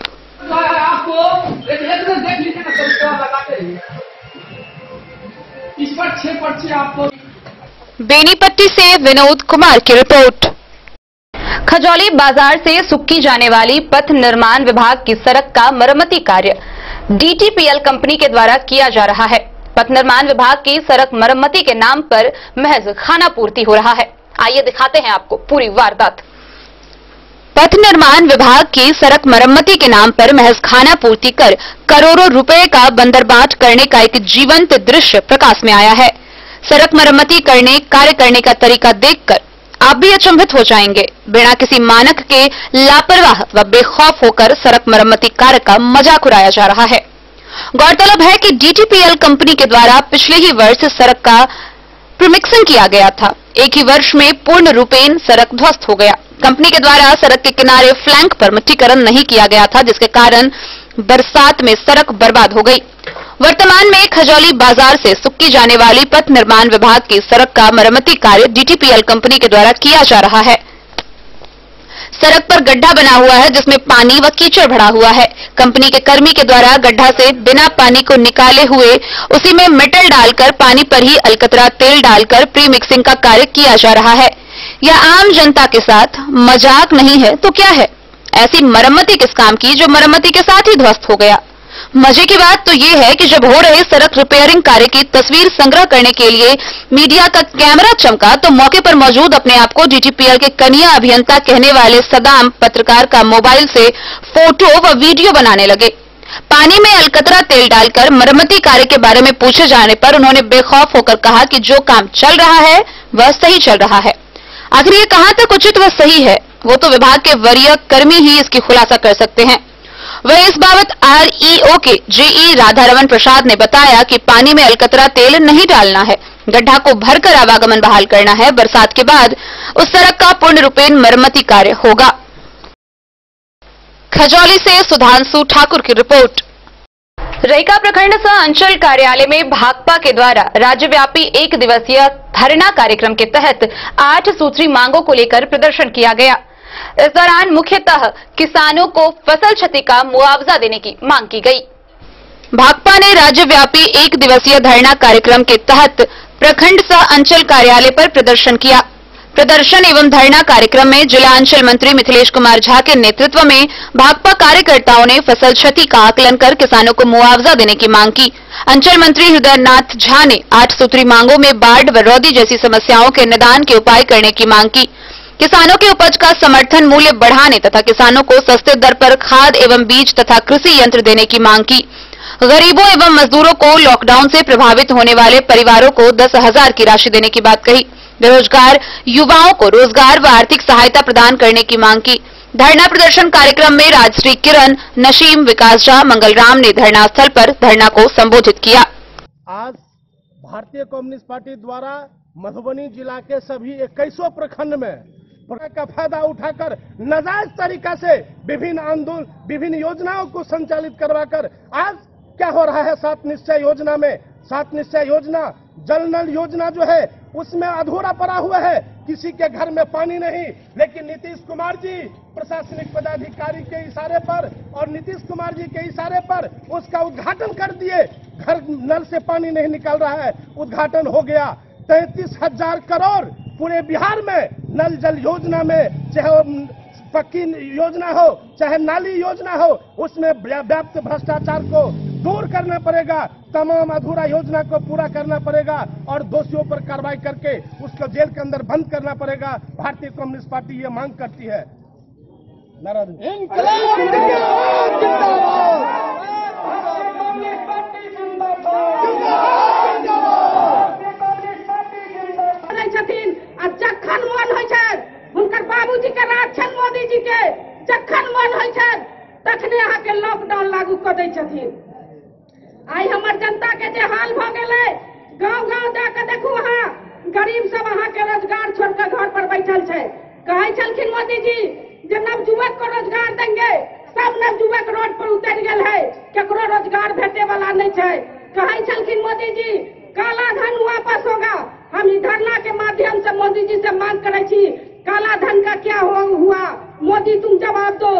बेनीपट्टी से विनोद कुमार की रिपोर्ट। खजौली बाजार से सुक्की जाने वाली पथ निर्माण विभाग की सड़क का मरम्मती कार्य डीटीपीएल कंपनी के द्वारा किया जा रहा है। पथ निर्माण विभाग की सड़क मरम्मती के नाम पर महज खानापूर्ति हो रहा है। आइए दिखाते हैं आपको पूरी वारदात। पथ निर्माण विभाग की सड़क मरम्मती के नाम पर महज खानापूर्ति कर करोड़ों रुपए का बंदरबाट करने का एक जीवंत दृश्य प्रकाश में आया है। सड़क मरम्मती कार्य करने का तरीका देखकर आप भी अचंभित हो जाएंगे। बिना किसी मानक के लापरवाह व बेखौफ होकर सड़क मरम्मती कार्य का मजाक उड़ाया जा रहा है। गौरतलब है कि डीटीपीएल कंपनी के द्वारा पिछले ही वर्ष सड़क का प्रीमिक्सिंग किया गया था। एक ही वर्ष में पूर्ण रूपेण सड़क ध्वस्त हो गया। कंपनी के द्वारा सड़क के किनारे फ्लैंक पर मिट्टीकरण नहीं किया गया था, जिसके कारण बरसात में सड़क बर्बाद हो गई। वर्तमान में खजौली बाजार से सुक्की जाने वाली पथ निर्माण विभाग की सड़क का मरम्मती कार्य डीटीपीएल कंपनी के द्वारा किया जा रहा है। सड़क पर गड्ढा बना हुआ है, जिसमें पानी व कीचड़ भरा हुआ है। कंपनी के कर्मी के द्वारा गड्ढा से बिना पानी को निकाले हुए उसी में मेटल डालकर पानी पर ही अलकतरा तेल डालकर प्री मिक्सिंग का कार्य किया जा रहा है। यह आम जनता के साथ मजाक नहीं है तो क्या है। ऐसी मरम्मती किस काम की जो मरम्मती के साथ ही ध्वस्त हो गया। मजे की बात तो ये है कि जब हो रहे सड़क रिपेयरिंग कार्य की तस्वीर संग्रह करने के लिए मीडिया का कैमरा चमका, तो मौके पर मौजूद अपने आप को डीटीपीएल के कनिया अभियंता कहने वाले सदाम पत्रकार का मोबाइल से फोटो व वीडियो बनाने लगे। पानी में अलकतरा तेल डालकर मरम्मती कार्य के बारे में पूछे जाने पर उन्होंने बेखौफ होकर कहा कि जो काम चल रहा है वह सही चल रहा है। आखिर ये कहां तक उचित व सही है, वो तो विभाग के वरीय कर्मी ही इसकी खुलासा कर सकते हैं। वह इस बाबत आरईओ के जेई राधारमण प्रसाद ने बताया कि पानी में अलकतरा तेल नहीं डालना है, गड्ढा को भरकर आवागमन बहाल करना है। बरसात के बाद उस सड़क का पूर्ण रूपेण मरम्मती कार्य होगा। खजौली से सुधांशु ठाकुर की रिपोर्ट। रईका प्रखंड सह अंचल कार्यालय में भाकपा के द्वारा राज्यव्यापी 1 दिवसीय धरना कार्यक्रम के तहत 8 सूत्री मांगों को लेकर प्रदर्शन किया गया। इस दौरान मुख्यतः किसानों को फसल क्षति का मुआवजा देने की मांग की गई। भाकपा ने राज्यव्यापी 1 दिवसीय धरना कार्यक्रम के तहत प्रखंड सह अंचल कार्यालय पर प्रदर्शन किया। प्रदर्शन एवं धरना कार्यक्रम में जिला अंचल मंत्री मिथिलेश कुमार झा के नेतृत्व में भाकपा कार्यकर्ताओं ने फसल क्षति का आकलन कर किसानों को मुआवजा देने की मांग की। अंचल मंत्री हृदयनाथ झा ने 8 सूत्री मांगों में बाढ़ व रौदी जैसी समस्याओं के निदान के उपाय करने की मांग की। किसानों के उपज का समर्थन मूल्य बढ़ाने तथा किसानों को सस्ते दर पर खाद एवं बीज तथा कृषि यंत्र देने की मांग की। गरीबों एवं मजदूरों को लॉकडाउन से प्रभावित होने वाले परिवारों को 10,000 की राशि देने की बात कही। बेरोजगार युवाओं को रोजगार व आर्थिक सहायता प्रदान करने की मांग की। धरना प्रदर्शन कार्यक्रम में राजश्री किरण, नशीम, विकास झा, मंगलराम ने धरना स्थल पर धरना को संबोधित किया। आज भारतीय कम्युनिस्ट पार्टी द्वारा मधुबनी जिला के सभी 21 प्रखंड में का फायदा उठाकर नाजायज तरीका से विभिन्न योजनाओं को संचालित करवाकर आज क्या हो रहा है 7 निश्चय योजना में 7 निश्चय योजना जल नल योजना जो है उसमें अधूरा पड़ा हुआ है। किसी के घर में पानी नहीं, लेकिन नीतीश कुमार जी प्रशासनिक पदाधिकारी के इशारे पर और नीतीश कुमार जी के इशारे पर उसका उद्घाटन कर दिए। घर नल से पानी नहीं निकल रहा है, उद्घाटन हो गया। 33,000 करोड़ पूरे बिहार में नल जल योजना में, चाहे पक्की योजना हो चाहे नाली योजना हो, उसमें व्याप्त भ्रष्टाचार को दूर करना पड़ेगा। तमाम अधूरा योजना को पूरा करना पड़ेगा और दोषियों पर कार्रवाई करके उसको जेल के अंदर बंद करना पड़ेगा। भारतीय कम्युनिस्ट पार्टी ये मांग करती है। जखन मन होइ छै हुनकर बाबूजी के राज छन, मोदी जी के जखन मन होइ छै तखने अहाँ के लॉकडाउन लागू कर दै छथिन। आई हमर जनता के जे हाल भ गेलै, गांव गांव जाके देखू, अहाँ गरीब सब अहाँ के रोजगार छोड़ के घर पर बैठल छै। कहै छलखिन मोदी जी जे नवयुवक को रोजगार देंगे, सब नवयुवक रोड पर उतर गेल है, केकरो रोजगार भेटे वाला नहीं छै। कहै छलखिन मोदी जी काला धन वापस होगा। हम इस धरना के माध्यम से मोदी जी से मांग करे छी, काला धन का क्या हुआ? मोदी तुम जवाब दो,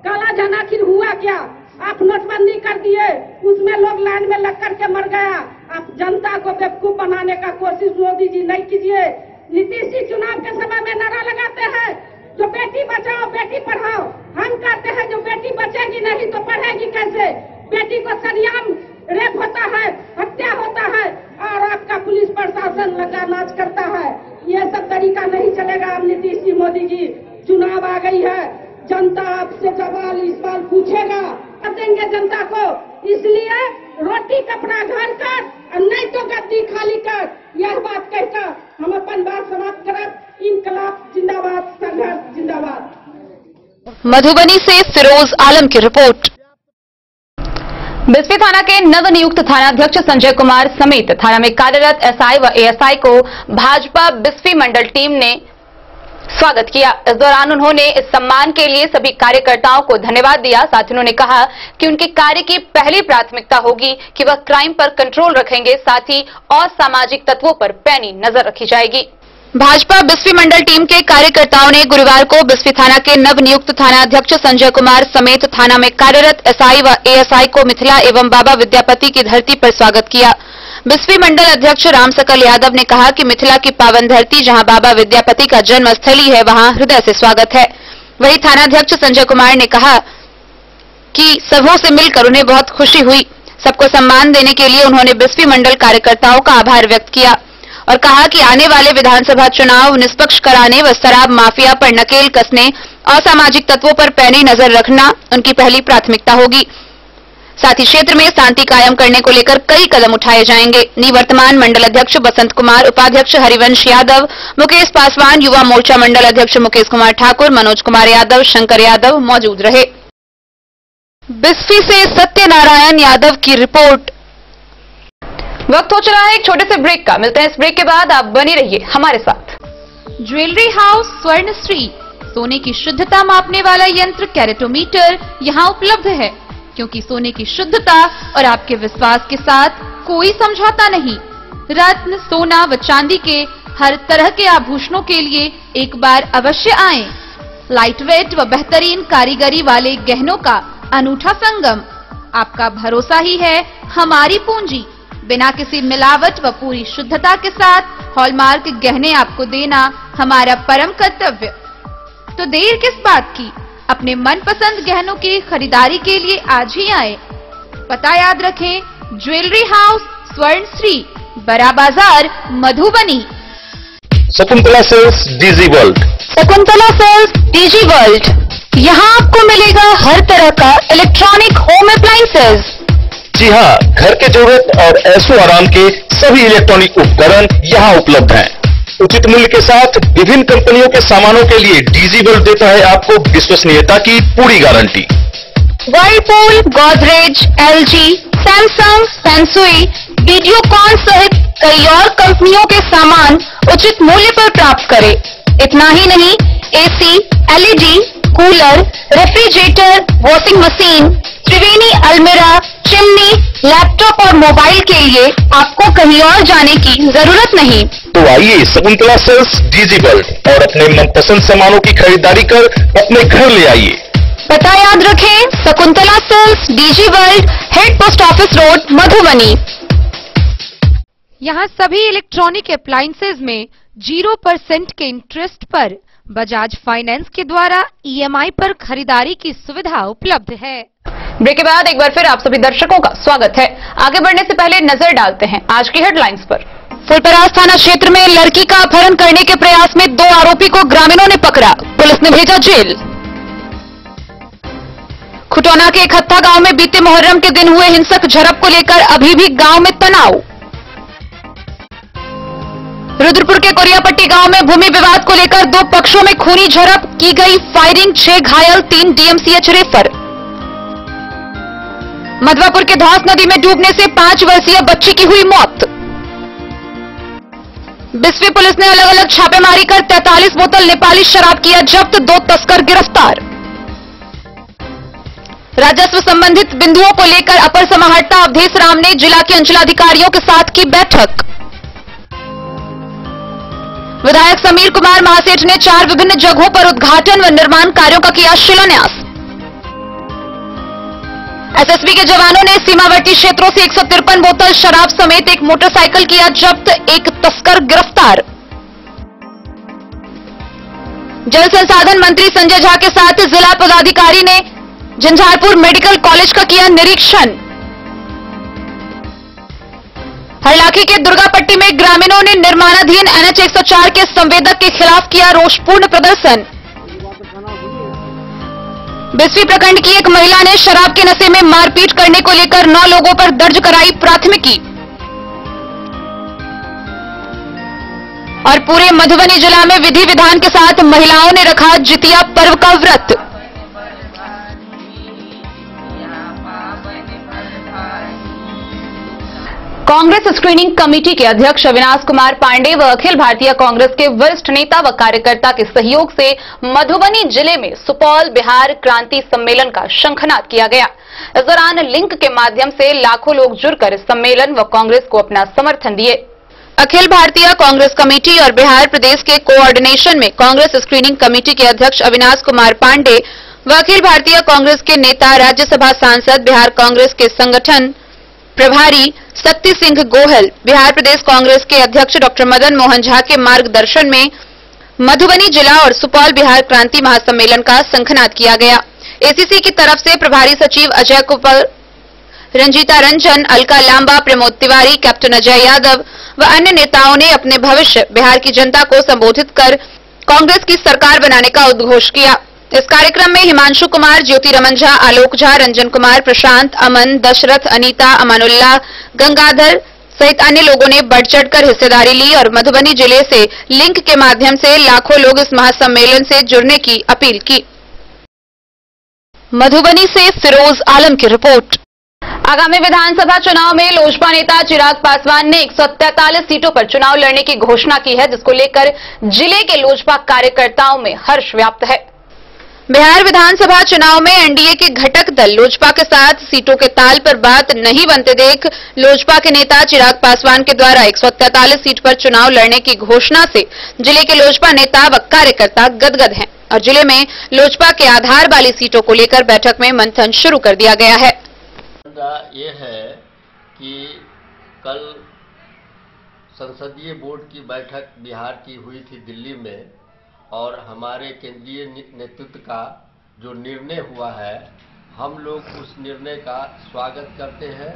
काला धन आखिर हुआ क्या? आप नोटबंदी कर दिए, उसमें लोग लाइन में लग करके मर गया। आप जनता को बेवकूफ बनाने का कोशिश मोदी जी नहीं कीजिए। नीतीश जी चुनाव के समय में नारा लगाते हैं जो बेटी बचाओ बेटी पढ़ाओ, हम कहते हैं जो बेटी बचेगी नहीं तो पढ़ेगी कैसे? बेटी को सरेआम रेप होता है, हत्या होता है और आपका पुलिस प्रशासन लगा नाच करता है। ये सब तरीका नहीं चलेगा। अब नीतीश जी, मोदी जी, चुनाव आ गई है, जनता आपसे सवाल पूछेगा, देंगे जनता को। इसलिए रोटी कपड़ा घर कर और नहीं तो गद्दी खाली कर। यह बात कहकर हम अपन बात समाप्त करब। इंकलाब जिंदाबाद, संघर्ष जिंदाबाद। मधुबनी से फिरोज आलम की रिपोर्ट। बिस्फी थाना के नवनियुक्त थानाध्यक्ष संजय कुमार समेत थाना में कार्यरत एसआई व एएसआई को भाजपा बिस्फी मंडल टीम ने स्वागत किया। इस दौरान उन्होंने इस सम्मान के लिए सभी कार्यकर्ताओं को धन्यवाद दिया। साथ ही उन्होंने कहा कि उनके कार्य की पहली प्राथमिकता होगी कि वह क्राइम पर कंट्रोल रखेंगे, साथ ही असामाजिक तत्वों पर पैनी नजर रखी जाएगी। भाजपा बिस्फी मंडल टीम के कार्यकर्ताओं ने गुरुवार को बिस्फी थाना के नवनियुक्त थानाध्यक्ष संजय कुमार समेत थाना में कार्यरत एसआई व एएसआई को मिथिला एवं बाबा विद्यापति की धरती पर स्वागत किया। बिस्फी मंडल अध्यक्ष राम सकल यादव ने कहा कि मिथिला की पावन धरती जहां बाबा विद्यापति का जन्म स्थली है, वहां हृदय से स्वागत है। वहीं थानाध्यक्ष संजय कुमार ने कहा कि सबों से मिलकर उन्हें बहुत खुशी हुई। सबको सम्मान देने के लिए उन्होंने बिस्फी मंडल कार्यकर्ताओं का आभार व्यक्त किया और कहा कि आने वाले विधानसभा चुनाव निष्पक्ष कराने व शराब माफिया पर नकेल कसने, असामाजिक तत्वों पर पैनी नजर रखना उनकी पहली प्राथमिकता होगी। साथ ही क्षेत्र में शांति कायम करने को लेकर कई कदम उठाए जाएंगे। निवर्तमान मंडल अध्यक्ष बसंत कुमार, उपाध्यक्ष हरिवंश यादव, मुकेश पासवान, युवा मोर्चा मंडल अध्यक्ष मुकेश कुमार ठाकुर, मनोज कुमार यादव, शंकर यादव मौजूद रहे। बिस्फी से सत्यनारायण यादव की रिपोर्ट। वक्त हो चला है एक छोटे से ब्रेक का। मिलते हैं इस ब्रेक के बाद, आप बने रहिए हमारे साथ। ज्वेलरी हाउस स्वर्णश्री, सोने की शुद्धता मापने वाला यंत्र कैरेटोमीटर यहाँ उपलब्ध है, क्योंकि सोने की शुद्धता और आपके विश्वास के साथ कोई समझौता नहीं। रत्न, सोना व चांदी के हर तरह के आभूषणों के लिए एक बार अवश्य आएं। लाइट वेट व बेहतरीन कारीगरी वाले गहनों का अनूठा संगम। आपका भरोसा ही है हमारी पूंजी। बिना किसी मिलावट व पूरी शुद्धता के साथ हॉलमार्क गहने आपको देना हमारा परम कर्तव्य। तो देर किस बात की, अपने मनपसंद गहनों की खरीदारी के लिए आज ही आए। पता याद रखें, ज्वेलरी हाउस स्वर्ण Shri, Bada Bazaar, Madhubani. Shakuntala sales DG world. Shakuntala sales DG world, यहाँ आपको मिलेगा हर तरह का इलेक्ट्रॉनिक होम अप्लायंसेज। जी हाँ, घर के जरूरत और ऐशो आराम के सभी इलेक्ट्रॉनिक उपकरण यहाँ उपलब्ध हैं। उचित मूल्य के साथ विभिन्न कंपनियों के सामानों के लिए डीजी वर्ल्ड देता है आपको विश्वसनीयता की पूरी गारंटी। Whirlpool, Godrej, LG, Samsung, Sansui, Videocon सहित कई और कंपनियों के सामान उचित मूल्य पर प्राप्त करें। इतना ही नहीं, AC, LED, cooler, refrigerator, washing machine, Triveni अलमीरा, चिमनी, लैपटॉप और मोबाइल के लिए आपको कहीं और जाने की जरूरत नहीं। तो आइए शकुंतला सेल्स डीजी वर्ल्ड और अपने मनपसंद सामानों की खरीदारी कर अपने घर ले आइए। पता याद रखें, Shakuntala sales DG world, head post office road, Madhubani. यहाँ सभी इलेक्ट्रॉनिक अप्लायंसेज में 0% के इंटरेस्ट पर बजाज फाइनेंस के द्वारा ईएमआई पर खरीदारी की सुविधा उपलब्ध है। ब्रेक के बाद एक बार फिर आप सभी दर्शकों का स्वागत है। आगे बढ़ने से पहले नजर डालते हैं आज की हेडलाइंस पर। फुलपरास थाना क्षेत्र में लड़की का अपहरण करने के प्रयास में 2 आरोपी को ग्रामीणों ने पकड़ा, पुलिस ने भेजा जेल। खुटौना के इकट्ठा गांव में बीते मुहर्रम के दिन हुए हिंसक झड़प को लेकर अभी भी गांव में तनाव। रुद्रपुर के कोरियापट्टी गांव में भूमि विवाद को लेकर 2 पक्षों में खूनी झड़प, की गई फायरिंग, 6 घायल, 3 डीएमसीएच रेफर। मधवापुर के धौस नदी में डूबने से 5 वर्षीय बच्ची की हुई मौत। बिस्फी पुलिस ने अलग अलग छापेमारी कर 43 बोतल नेपाली शराब किया जब्त, 2 तस्कर गिरफ्तार। राजस्व संबंधित बिंदुओं को लेकर अपर समाहर्ता अवधेश राम ने जिला के अंचलाधिकारियों के साथ की बैठक। विधायक समीर कुमार महासेठ ने 4 विभिन्न जगहों पर उद्घाटन व निर्माण कार्यों का किया शिलान्यास। एसएसबी के जवानों ने सीमावर्ती क्षेत्रों से 153 बोतल शराब समेत एक मोटरसाइकिल किया जब्त, 1 तस्कर गिरफ्तार। जल संसाधन मंत्री संजय झा के साथ जिला पदाधिकारी ने झंझारपुर मेडिकल कॉलेज का किया निरीक्षण। हरलाखी के दुर्गापट्टी में ग्रामीणों ने निर्माणाधीन एनएच 104 के संवेदक के खिलाफ किया रोषपूर्ण प्रदर्शन। बिस्फी प्रखंड की एक महिला ने शराब के नशे में मारपीट करने को लेकर 9 लोगों पर दर्ज कराई प्राथमिकी। और पूरे मधुबनी जिला में विधि विधान के साथ महिलाओं ने रखा जितिया पर्व का व्रत। कांग्रेस स्क्रीनिंग कमेटी के अध्यक्ष अविनाश कुमार पांडे व अखिल भारतीय कांग्रेस के वरिष्ठ नेता व कार्यकर्ता के सहयोग से मधुबनी जिले में सुपौल बिहार क्रांति सम्मेलन का शंखनाद किया गया। इस दौरान लिंक के माध्यम से लाखों लोग जुड़कर इस सम्मेलन व कांग्रेस को अपना समर्थन दिए। अखिल भारतीय कांग्रेस कमेटी और बिहार प्रदेश के कोऑर्डिनेशन में कांग्रेस स्क्रीनिंग कमेटी के अध्यक्ष अविनाश कुमार पांडे व अखिल भारतीय कांग्रेस के नेता राज्यसभा सांसद बिहार कांग्रेस के संगठन प्रभारी शक्ति सिंह गोहल, बिहार प्रदेश कांग्रेस के अध्यक्ष डॉक्टर मदन मोहन झा के मार्गदर्शन में मधुबनी जिला और सुपौल बिहार क्रांति महासम्मेलन का शंखनाद किया गया। एसीसी की तरफ से प्रभारी सचिव अजय कुपर, रंजीता रंजन, अलका लांबा, प्रमोद तिवारी, कैप्टन अजय यादव व अन्य नेताओं ने अपने भविष्य बिहार की जनता को संबोधित कर कांग्रेस की सरकार बनाने का उद्घोष किया। इस कार्यक्रम में हिमांशु कुमार, ज्योति रमन झा, आलोक झा, रंजन कुमार, प्रशांत, अमन, दशरथ, अनीता, अमानुल्लाह, गंगाधर सहित अन्य लोगों ने बढ़ चढ़कर हिस्सेदारी ली और मधुबनी जिले से लिंक के माध्यम से लाखों लोग इस महासम्मेलन से जुड़ने की अपील की। मधुबनी से फिरोज आलम की रिपोर्ट। आगामी विधानसभा चुनाव में लोजपा नेता चिराग पासवान ने 143 सीटों पर चुनाव लड़ने की घोषणा की है, जिसको लेकर जिले के लोजपा कार्यकर्ताओं में हर्ष व्याप्त है। बिहार विधानसभा चुनाव में एनडीए के घटक दल लोजपा के साथ सीटों के ताल पर बात नहीं बनते देख लोजपा के नेता चिराग पासवान के द्वारा 143 सीट पर चुनाव लड़ने की घोषणा से जिले के लोजपा नेता व कार्यकर्ता गदगद हैं और जिले में लोजपा के आधार वाली सीटों को लेकर बैठक में मंथन शुरू कर दिया गया है। ये है कि कल संसदीय बोर्ड की बैठक बिहार की हुई थी दिल्ली में और हमारे केंद्रीय नेतृत्व का जो निर्णय हुआ है, हम लोग उस निर्णय का स्वागत करते हैं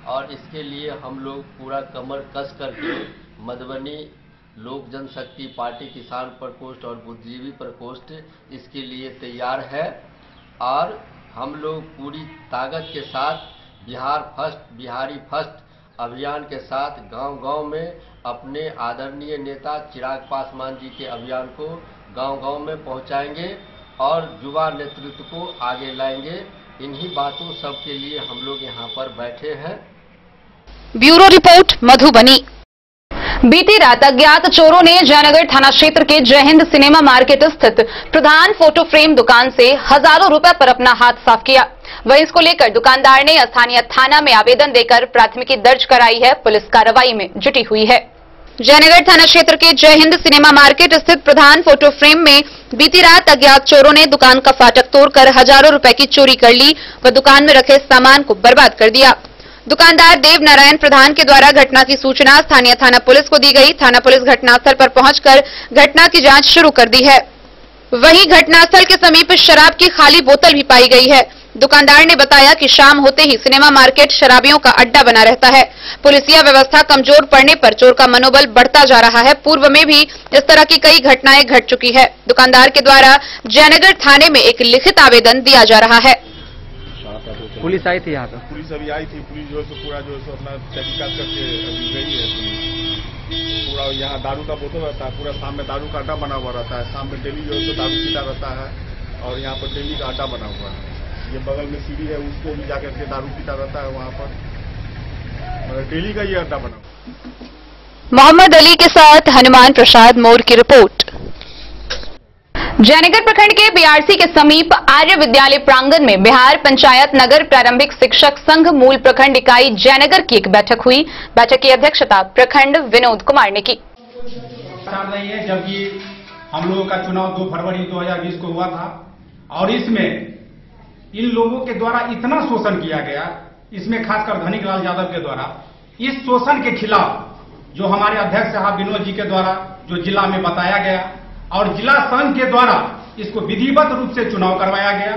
और इसके लिए हम लोग पूरा कमर कस करके मधुबनी लोक जनशक्ति पार्टी किसान प्रकोष्ठ और बुद्धिजीवी प्रकोष्ठ इसके लिए तैयार है और हम लोग पूरी ताकत के साथ बिहारी फर्स्ट अभियान के साथ गांव-गांव में अपने आदरणीय नेता चिराग पासवान जी के अभियान को गांव-गांव में पहुंचाएंगे और युवा नेतृत्व को आगे लाएंगे। इन्हीं बातों सब के लिए हम लोग यहाँ पर बैठे हैं। Bureau report Madhubani. बीती रात अज्ञात चोरों ने जयनगर थाना क्षेत्र के जय हिंद सिनेमा मार्केट स्थित प्रधान फोटो फ्रेम दुकान से हजारों रुपए पर अपना हाथ साफ किया। वहीं इसको लेकर दुकानदार ने स्थानीय थाना में आवेदन देकर प्राथमिकी दर्ज कराई है। पुलिस कार्रवाई में जुटी हुई है। जयनगर थाना क्षेत्र के जय हिंद सिनेमा मार्केट स्थित प्रधान फोटो फ्रेम में बीती रात अज्ञात चोरों ने दुकान का फाटक तोड़कर हजारों रुपए की चोरी कर ली व दुकान में रखे सामान को बर्बाद कर दिया। दुकानदार देव नारायण प्रधान के द्वारा घटना की सूचना स्थानीय थाना पुलिस को दी गई। थाना पुलिस घटनास्थल पर पहुंचकर घटना की जांच शुरू कर दी है। वहीं घटनास्थल के समीप शराब की खाली बोतल भी पाई गई है। दुकानदार ने बताया कि शाम होते ही सिनेमा मार्केट शराबियों का अड्डा बना रहता है। पुलिसिया व्यवस्था कमजोर पड़ने पर चोर का मनोबल बढ़ता जा रहा है। पूर्व में भी इस तरह की कई घटनाएं घट चुकी है। दुकानदार के द्वारा जयनगर थाने में एक लिखित आवेदन दिया जा रहा है। पुलिस आई थी यहाँ पे? पुलिस अभी आई थी। पुलिस जो है सो पूरा जो है सो अपना तहकीकात करके अभी गई है। पूरा यहाँ दारू का बोतल रहता है, पूरा शाम में दारू का अड्डा बना हुआ रहता है। शाम में डेली जो है सो दारू पीता रहता है और यहाँ पर डेली का अड्डा बना हुआ है। ये बगल में सीढ़ी है, उसको भी जाकर के दारू पीता रहता है वहाँ पर। डेली का ये अड्डा बना। मोहम्मद अली के साथ हनुमान प्रसाद मोर की रिपोर्ट। जयनगर प्रखंड के बीआरसी के समीप आर्य विद्यालय प्रांगण में बिहार पंचायत नगर प्रारंभिक शिक्षक संघ मूल प्रखंड इकाई जयनगर की एक बैठक हुई। बैठक की अध्यक्षता प्रखंड विनोद कुमार ने की। रही है जबकि हम लोगों का चुनाव 2 फरवरी 2020 को हुआ था और इसमें इन लोगों के द्वारा इतना शोषण किया गया, इसमें खासकर धनीलाल यादव के द्वारा, इस शोषण के खिलाफ जो हमारे अध्यक्ष साहब विनोद जी के द्वारा जो जिला में बताया गया और जिला संघ के द्वारा इसको विधिवत रूप से चुनाव करवाया गया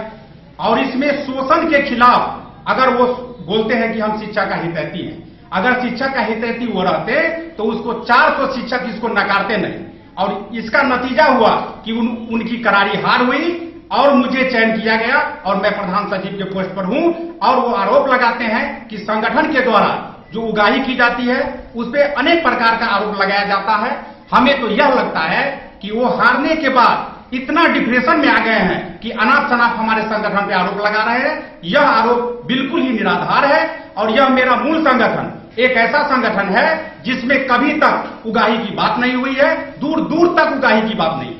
और इसमें शोषण के खिलाफ अगर वो बोलते हैं कि हम शिक्षा का हितैषी हैं, अगर शिक्षा का हितैषी वो रहते तो उसको 400 शिक्षक इसको नकारते नहीं और इसका नतीजा हुआ कि उनकी करारी हार हुई और मुझे चयन किया गया और मैं प्रधान सचिव के पोस्ट पर हूं। और वो आरोप लगाते हैं कि संगठन के द्वारा जो उगाही की जाती है उस पर अनेक प्रकार का आरोप लगाया जाता है। हमें तो यह लगता है कि वो हारने के बाद इतना डिप्रेशन में आ गए हैं कि अनाप शनाप हमारे संगठन पे आरोप लगा रहे हैं। यह आरोप बिल्कुल ही निराधार है और यह मेरा मूल संगठन एक ऐसा संगठन है जिसमें कभी तक उगाही की बात नहीं हुई है, दूर दूर तक उगाही की बात नहीं है।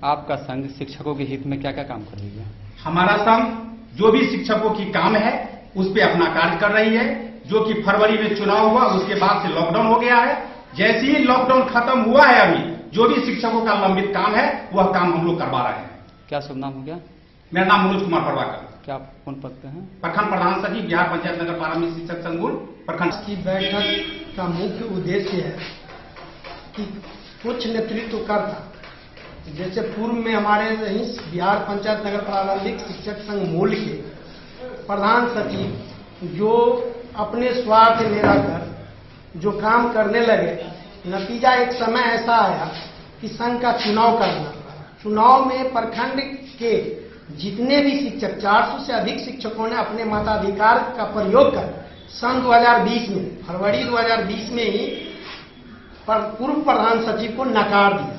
आपका संघ शिक्षकों के हित में क्या क्या काम कर रही है? हमारा संघ जो भी शिक्षकों की काम है उस पर अपना कार्य कर रही है। जो कि फरवरी में चुनाव हुआ उसके बाद से लॉकडाउन हो गया है। जैसे ही लॉकडाउन खत्म हुआ है अभी जो भी शिक्षकों का लंबित काम है वह काम हम लोग करवा रहे हैं। क्या शुभ नाम हो गया? मेरा नाम मनोज कुमार प्रभाकर। क्या आप कौन पद पे हैं? प्रखंड प्रधान सचिव बिहार पंचायत नगर प्रारंभिक शिक्षक संघ प्रखंड की बैठक का मुख्य उद्देश्य है कि कुछ नेतृत्वकर्ता जैसे पूर्व में हमारे बिहार पंचायत नगर प्रारंभिक शिक्षक संघ मूल के प्रधान सचिव जो अपने स्वार्थ में रहकर जो काम करने लगे, नतीजा एक समय ऐसा आया कि संघ का चुनाव करना। चुनाव में प्रखंड के जितने भी शिक्षक 400 से अधिक शिक्षकों ने अपने मताधिकार का प्रयोग कर सन 2020 में फरवरी 2020 में ही पूर्व प्रधान सचिव को नकार दिया।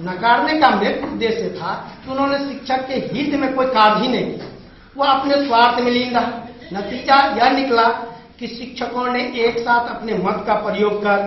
नकारने का मुख्य उद्देश्य था कि उन्होंने शिक्षक के हित में कोई कार्य ही नहीं किया, वह अपने स्वार्थ में लीन रहा। नतीजा यह निकला कि शिक्षकों ने एक साथ अपने मत का प्रयोग कर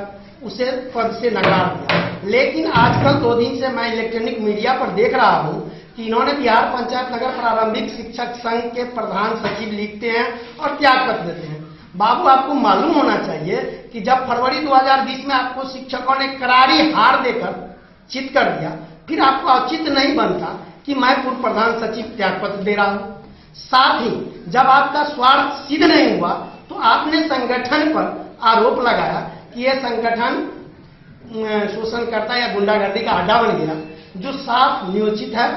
उसे पद से नकार दिया। लेकिन आजकल 2 दिन से मैं इलेक्ट्रॉनिक मीडिया पर देख रहा हूं कि इन्होंने बिहार पंचायत नगर प्रारंभिक शिक्षक संघ के प्रधान सचिव लिखते हैं और त्याग पत्र देते हैं। बाबू आपको मालूम होना चाहिए कि जब फरवरी 2020 में आपको शिक्षकों ने करारी हार देकर चित कर दिया, फिर आपको औचित्य नहीं बनता कि मैं पूर्व प्रधान सचिव त्याग पत्र दे रहा हूं। साथ ही जब आपका स्वार्थ सिद्ध नहीं हुआ तो आपने संगठन पर आरोप लगाया कि यह संगठन शोषणकर्ता या गुंडागर्दी का अड्डा बन गया, जो साफ नियोजित है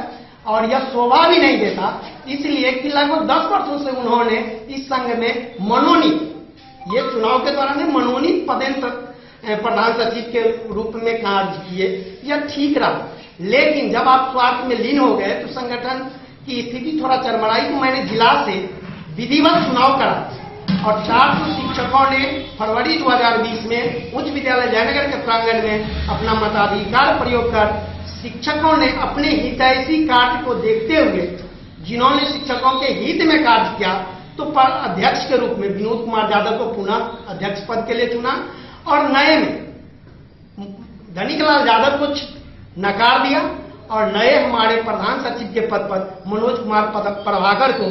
और यह शोभा भी नहीं देता, इसलिए कि लगभग 10 वर्षों से उन्होंने इस संघ में मनोनीत, ये चुनाव के दौरान मनोनीत प्रधान सचिव के रूप में कार्य किए, यह ठीक रहा। लेकिन जब आप स्वार्थ में लीन हो गए तो संगठन की स्थिति थोड़ा चरमराई, तो मैंने जिला से विधिवत चुनाव करा और 400 शिक्षकों ने फरवरी 2020 में उच्च विद्यालय जयनगर के प्रांगण में अपना मताधिकार प्रयोग कर शिक्षकों ने अपने हितैषी कार्य को देखते हुए, जिन्होंने शिक्षकों के हित में कार्य किया, तो अध्यक्ष के रूप में विनोद कुमार यादव को पुनः अध्यक्ष पद के लिए चुना और नए में धनिकलाल यादव को नकार दिया और नए हमारे प्रधान सचिव के पद पर मनोज कुमार प्रभाकर को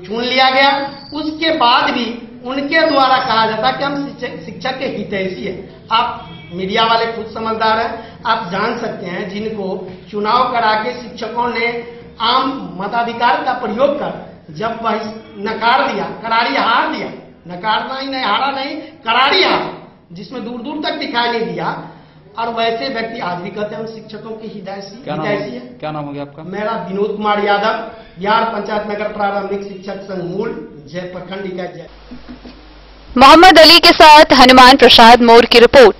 चुन लिया गया। उसके बाद भी उनके द्वारा कहा जाता कि हम शिक्षक के हितैषी है। आप मीडिया वाले खुद समझदार हैं, आप जान सकते हैं जिनको चुनाव करा के शिक्षकों ने आम मताधिकार का प्रयोग कर जब वह नकार दिया, करारी हार दिया, नकारना ही नहीं, हारा नहीं, करारी हार, जिसमें दूर दूर तक दिखाई नहीं दिया। और वैसे व्यक्ति आज भी कहते हैं हम शिक्षकों की हितैषी है। क्या नाम हो गया आपका? मेरा विनोद कुमार यादव, बिहार पंचायत नगर प्रारंभिक शिक्षक संघ मूल, जय प्रखंड इकाई जय। मोहम्मद अली के साथ हनुमान प्रसाद मोर की रिपोर्ट।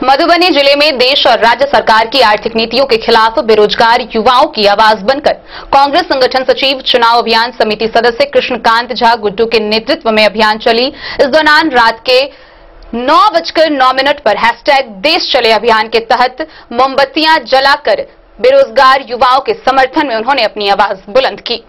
मधुबनी जिले में देश और राज्य सरकार की आर्थिक नीतियों के खिलाफ बेरोजगार युवाओं की आवाज बनकर कांग्रेस संगठन सचिव चुनाव अभियान समिति सदस्य कृष्णकांत झा गुड्डू के नेतृत्व में अभियान चली। इस दौरान रात के 9:09 पर #देश चले अभियान के तहत मोमबत्तियां जलाकर बेरोजगार युवाओं के समर्थन में उन्होंने अपनी आवाज बुलंद की।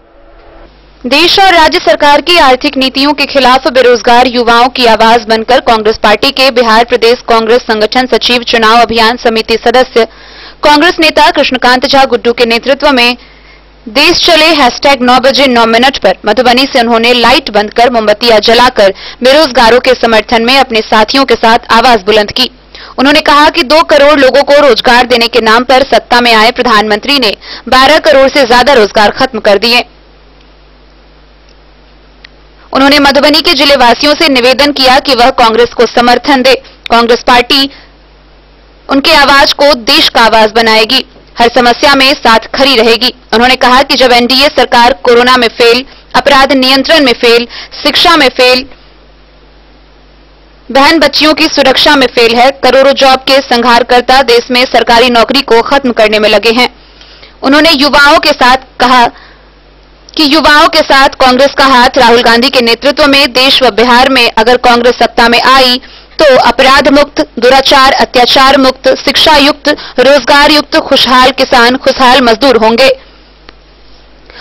देश और राज्य सरकार की आर्थिक नीतियों के खिलाफ बेरोजगार युवाओं की आवाज बनकर कांग्रेस पार्टी के बिहार प्रदेश कांग्रेस संगठन सचिव चुनाव अभियान समिति सदस्य कांग्रेस नेता कृष्णकांत झा गुड्डू के नेतृत्व में देश चले #9:09 पर मधुबनी से उन्होंने लाइट बंद कर मोमबत्तियां जलाकर बेरोजगारों के समर्थन में अपने साथियों के साथ आवाज बुलंद की। उन्होंने कहा कि 2 करोड़ लोगों को रोजगार देने के नाम पर सत्ता में आए प्रधानमंत्री ने 12 करोड़ से ज्यादा रोजगार खत्म कर दिए। उन्होंने मधुबनी के जिले वासियों से निवेदन किया कि वह कांग्रेस को समर्थन दे। कांग्रेस पार्टी उनकी आवाज को देश का आवाज बनाएगी, हर समस्या में साथ खड़ी रहेगी। उन्होंने कहा कि जब एनडीए सरकार कोरोना में फेल, अपराध नियंत्रण में फेल, शिक्षा में फेल, बहन बच्चियों की सुरक्षा में फेल है, करोड़ों जॉब के संहारकर्ता देश में सरकारी नौकरी को खत्म करने में लगे हैं। उन्होंने युवाओं के साथ कहा कि युवाओं के साथ कांग्रेस का हाथ राहुल गांधी के नेतृत्व में देश व बिहार में अगर कांग्रेस सत्ता में आई तो अपराध मुक्त, दुराचार अत्याचार मुक्त, शिक्षा युक्त, रोजगार युक्त, खुशहाल किसान, खुशहाल मजदूर होंगे।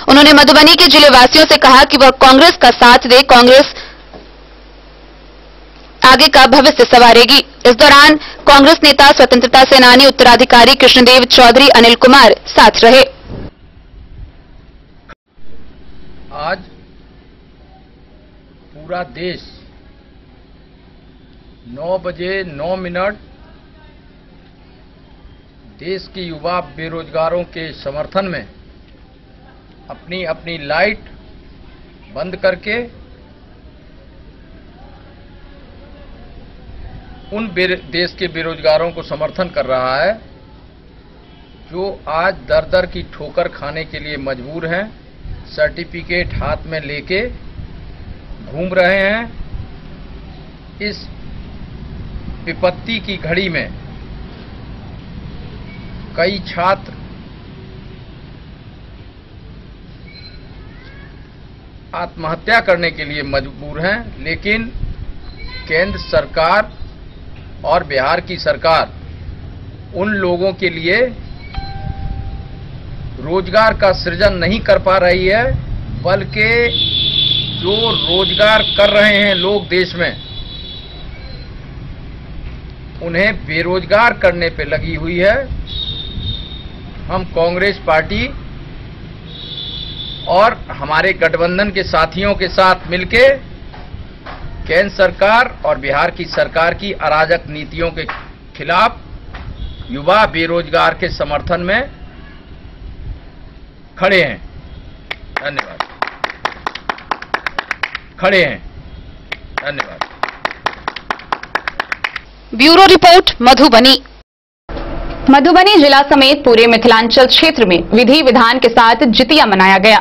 उन्होंने मधुबनी के जिले वासियों से कहा कि वह कांग्रेस का साथ दे, कांग्रेस आगे का भविष्य संवारेगी। इस दौरान कांग्रेस नेता स्वतंत्रता सेनानी उत्तराधिकारी कृष्णदेव चौधरी अनिल कुमार साथ रहे। आज पूरा देश 9:09 देश के युवा बेरोजगारों के समर्थन में अपनी अपनी लाइट बंद करके उन देश के बेरोजगारों को समर्थन कर रहा है जो आज दर दर की ठोकर खाने के लिए मजबूर हैं, सर्टिफिकेट हाथ में लेके घूम रहे हैं। इस विपत्ति की घड़ी में कई छात्र आत्महत्या करने के लिए मजबूर हैं, लेकिन केंद्र सरकार और बिहार की सरकार उन लोगों के लिए रोजगार का सृजन नहीं कर पा रही है, बल्कि जो रोजगार कर रहे हैं लोग देश में, उन्हें बेरोजगार करने पे लगी हुई है। हम कांग्रेस पार्टी और हमारे गठबंधन के साथियों के साथ मिलके केंद्र सरकार और बिहार की सरकार की अराजक नीतियों के खिलाफ युवा बेरोजगार के समर्थन में खड़े हैं। धन्यवाद। खड़े हैं। धन्यवाद। Bureau report Madhubani. मधुबनी जिला समेत पूरे मिथिलांचल क्षेत्र में विधि विधान के साथ जितिया मनाया गया।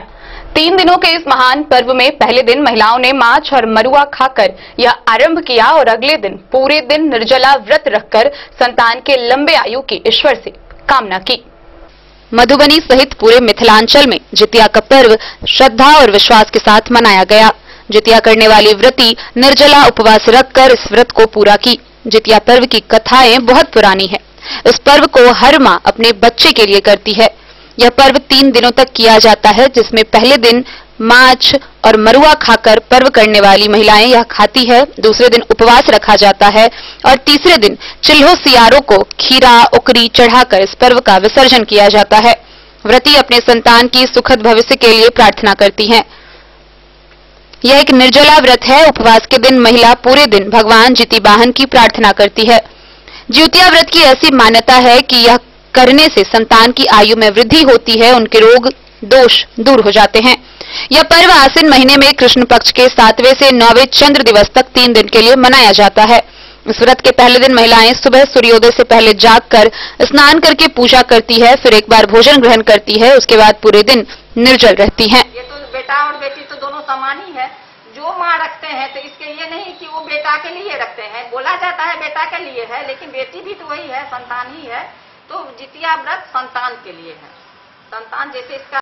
3 दिनों के इस महान पर्व में पहले दिन महिलाओं ने माछ और मरुआ खाकर यह आरंभ किया और अगले दिन पूरे दिन निर्जला व्रत रखकर संतान के लंबे आयु की ईश्वर से कामना की। मधुबनी सहित पूरे मिथिलांचल में जितिया का पर्व श्रद्धा और विश्वास के साथ मनाया गया। जितिया करने वाली व्रती निर्जला उपवास रखकर इस व्रत को पूरा की। जितिया पर्व की कथाएं बहुत पुरानी है। इस पर्व को हर मां अपने बच्चे के लिए करती है। यह पर्व 3 दिनों तक किया जाता है, जिसमें पहले दिन माछ और मरुआ खाकर पर्व करने वाली महिलाएं यह खाती है। दूसरे दिन उपवास रखा जाता है और तीसरे दिन चिल्हो सियारों को खीरा उकरी चढ़ाकर इस पर्व का विसर्जन किया जाता है। व्रती अपने संतान की सुखद भविष्य के लिए प्रार्थना करती हैं। यह एक निर्जला व्रत है। उपवास के दिन महिला पूरे दिन भगवान जितिवाहन की प्रार्थना करती है। जितिया व्रत की ऐसी मान्यता है कि यह करने से संतान की आयु में वृद्धि होती है, उनके रोग दोष दूर हो जाते हैं। यह पर्व आश्विन महीने में कृष्ण पक्ष के 7वें से 9वें चंद्र दिवस तक 3 दिन के लिए मनाया जाता है। इस व्रत के पहले दिन महिलाएं सुबह सूर्योदय से पहले जागकर स्नान करके पूजा करती है, फिर एक बार भोजन ग्रहण करती है। उसके बाद पूरे दिन निर्जल रहती हैं। ये तो बेटा और बेटी तो दोनों समान ही है। जो माँ रखते हैं तो इसके ये नहीं कि वो बेटा के लिए रखते हैं। बोला जाता है बेटा के लिए है, लेकिन बेटी भी तो वही है, संतान ही है। तो जितिया व्रत संतान के लिए है। संतान जैसे इसका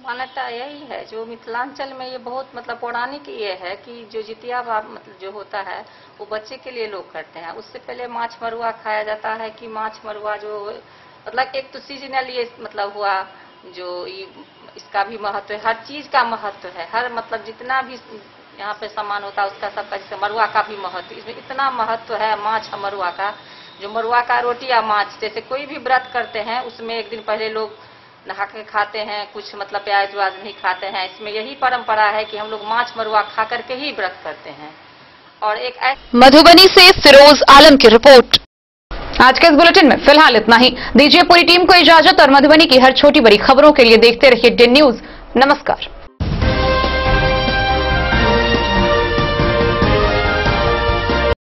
मान्यता यही है। जो मिथिलांचल में ये बहुत मतलब पौराणिक ये है कि जो जितिया मतलब जो होता है वो बच्चे के लिए लोग करते हैं। उससे पहले माछ मरुआ खाया जाता है कि माछ मरुआ जो मतलब एक तो सीजनल ये मतलब हुआ, जो इसका भी महत्व है। हर चीज का महत्व है। हर मतलब जितना भी यहाँ पे सामान होता है उसका सबका, जैसे मरुआ का भी महत्व, इसमें इतना महत्व है माछ और मरुआ का। जो मरुआ का रोटी या माछ, जैसे कोई भी व्रत करते हैं उसमें एक दिन पहले लोग नहा के खाते हैं, कुछ मतलब प्याज व्याज नहीं खाते हैं। इसमें यही परंपरा है कि हम लोग माछ मरुआ खा करके ही व्रत करते हैं। और एक मधुबनी से फिरोज आलम की रिपोर्ट। आज के इस बुलेटिन में फिलहाल इतना ही। दीजिए पूरी टीम को इजाजत और मधुबनी की हर छोटी बड़ी खबरों के लिए देखते रहिए DN न्यूज। नमस्कार।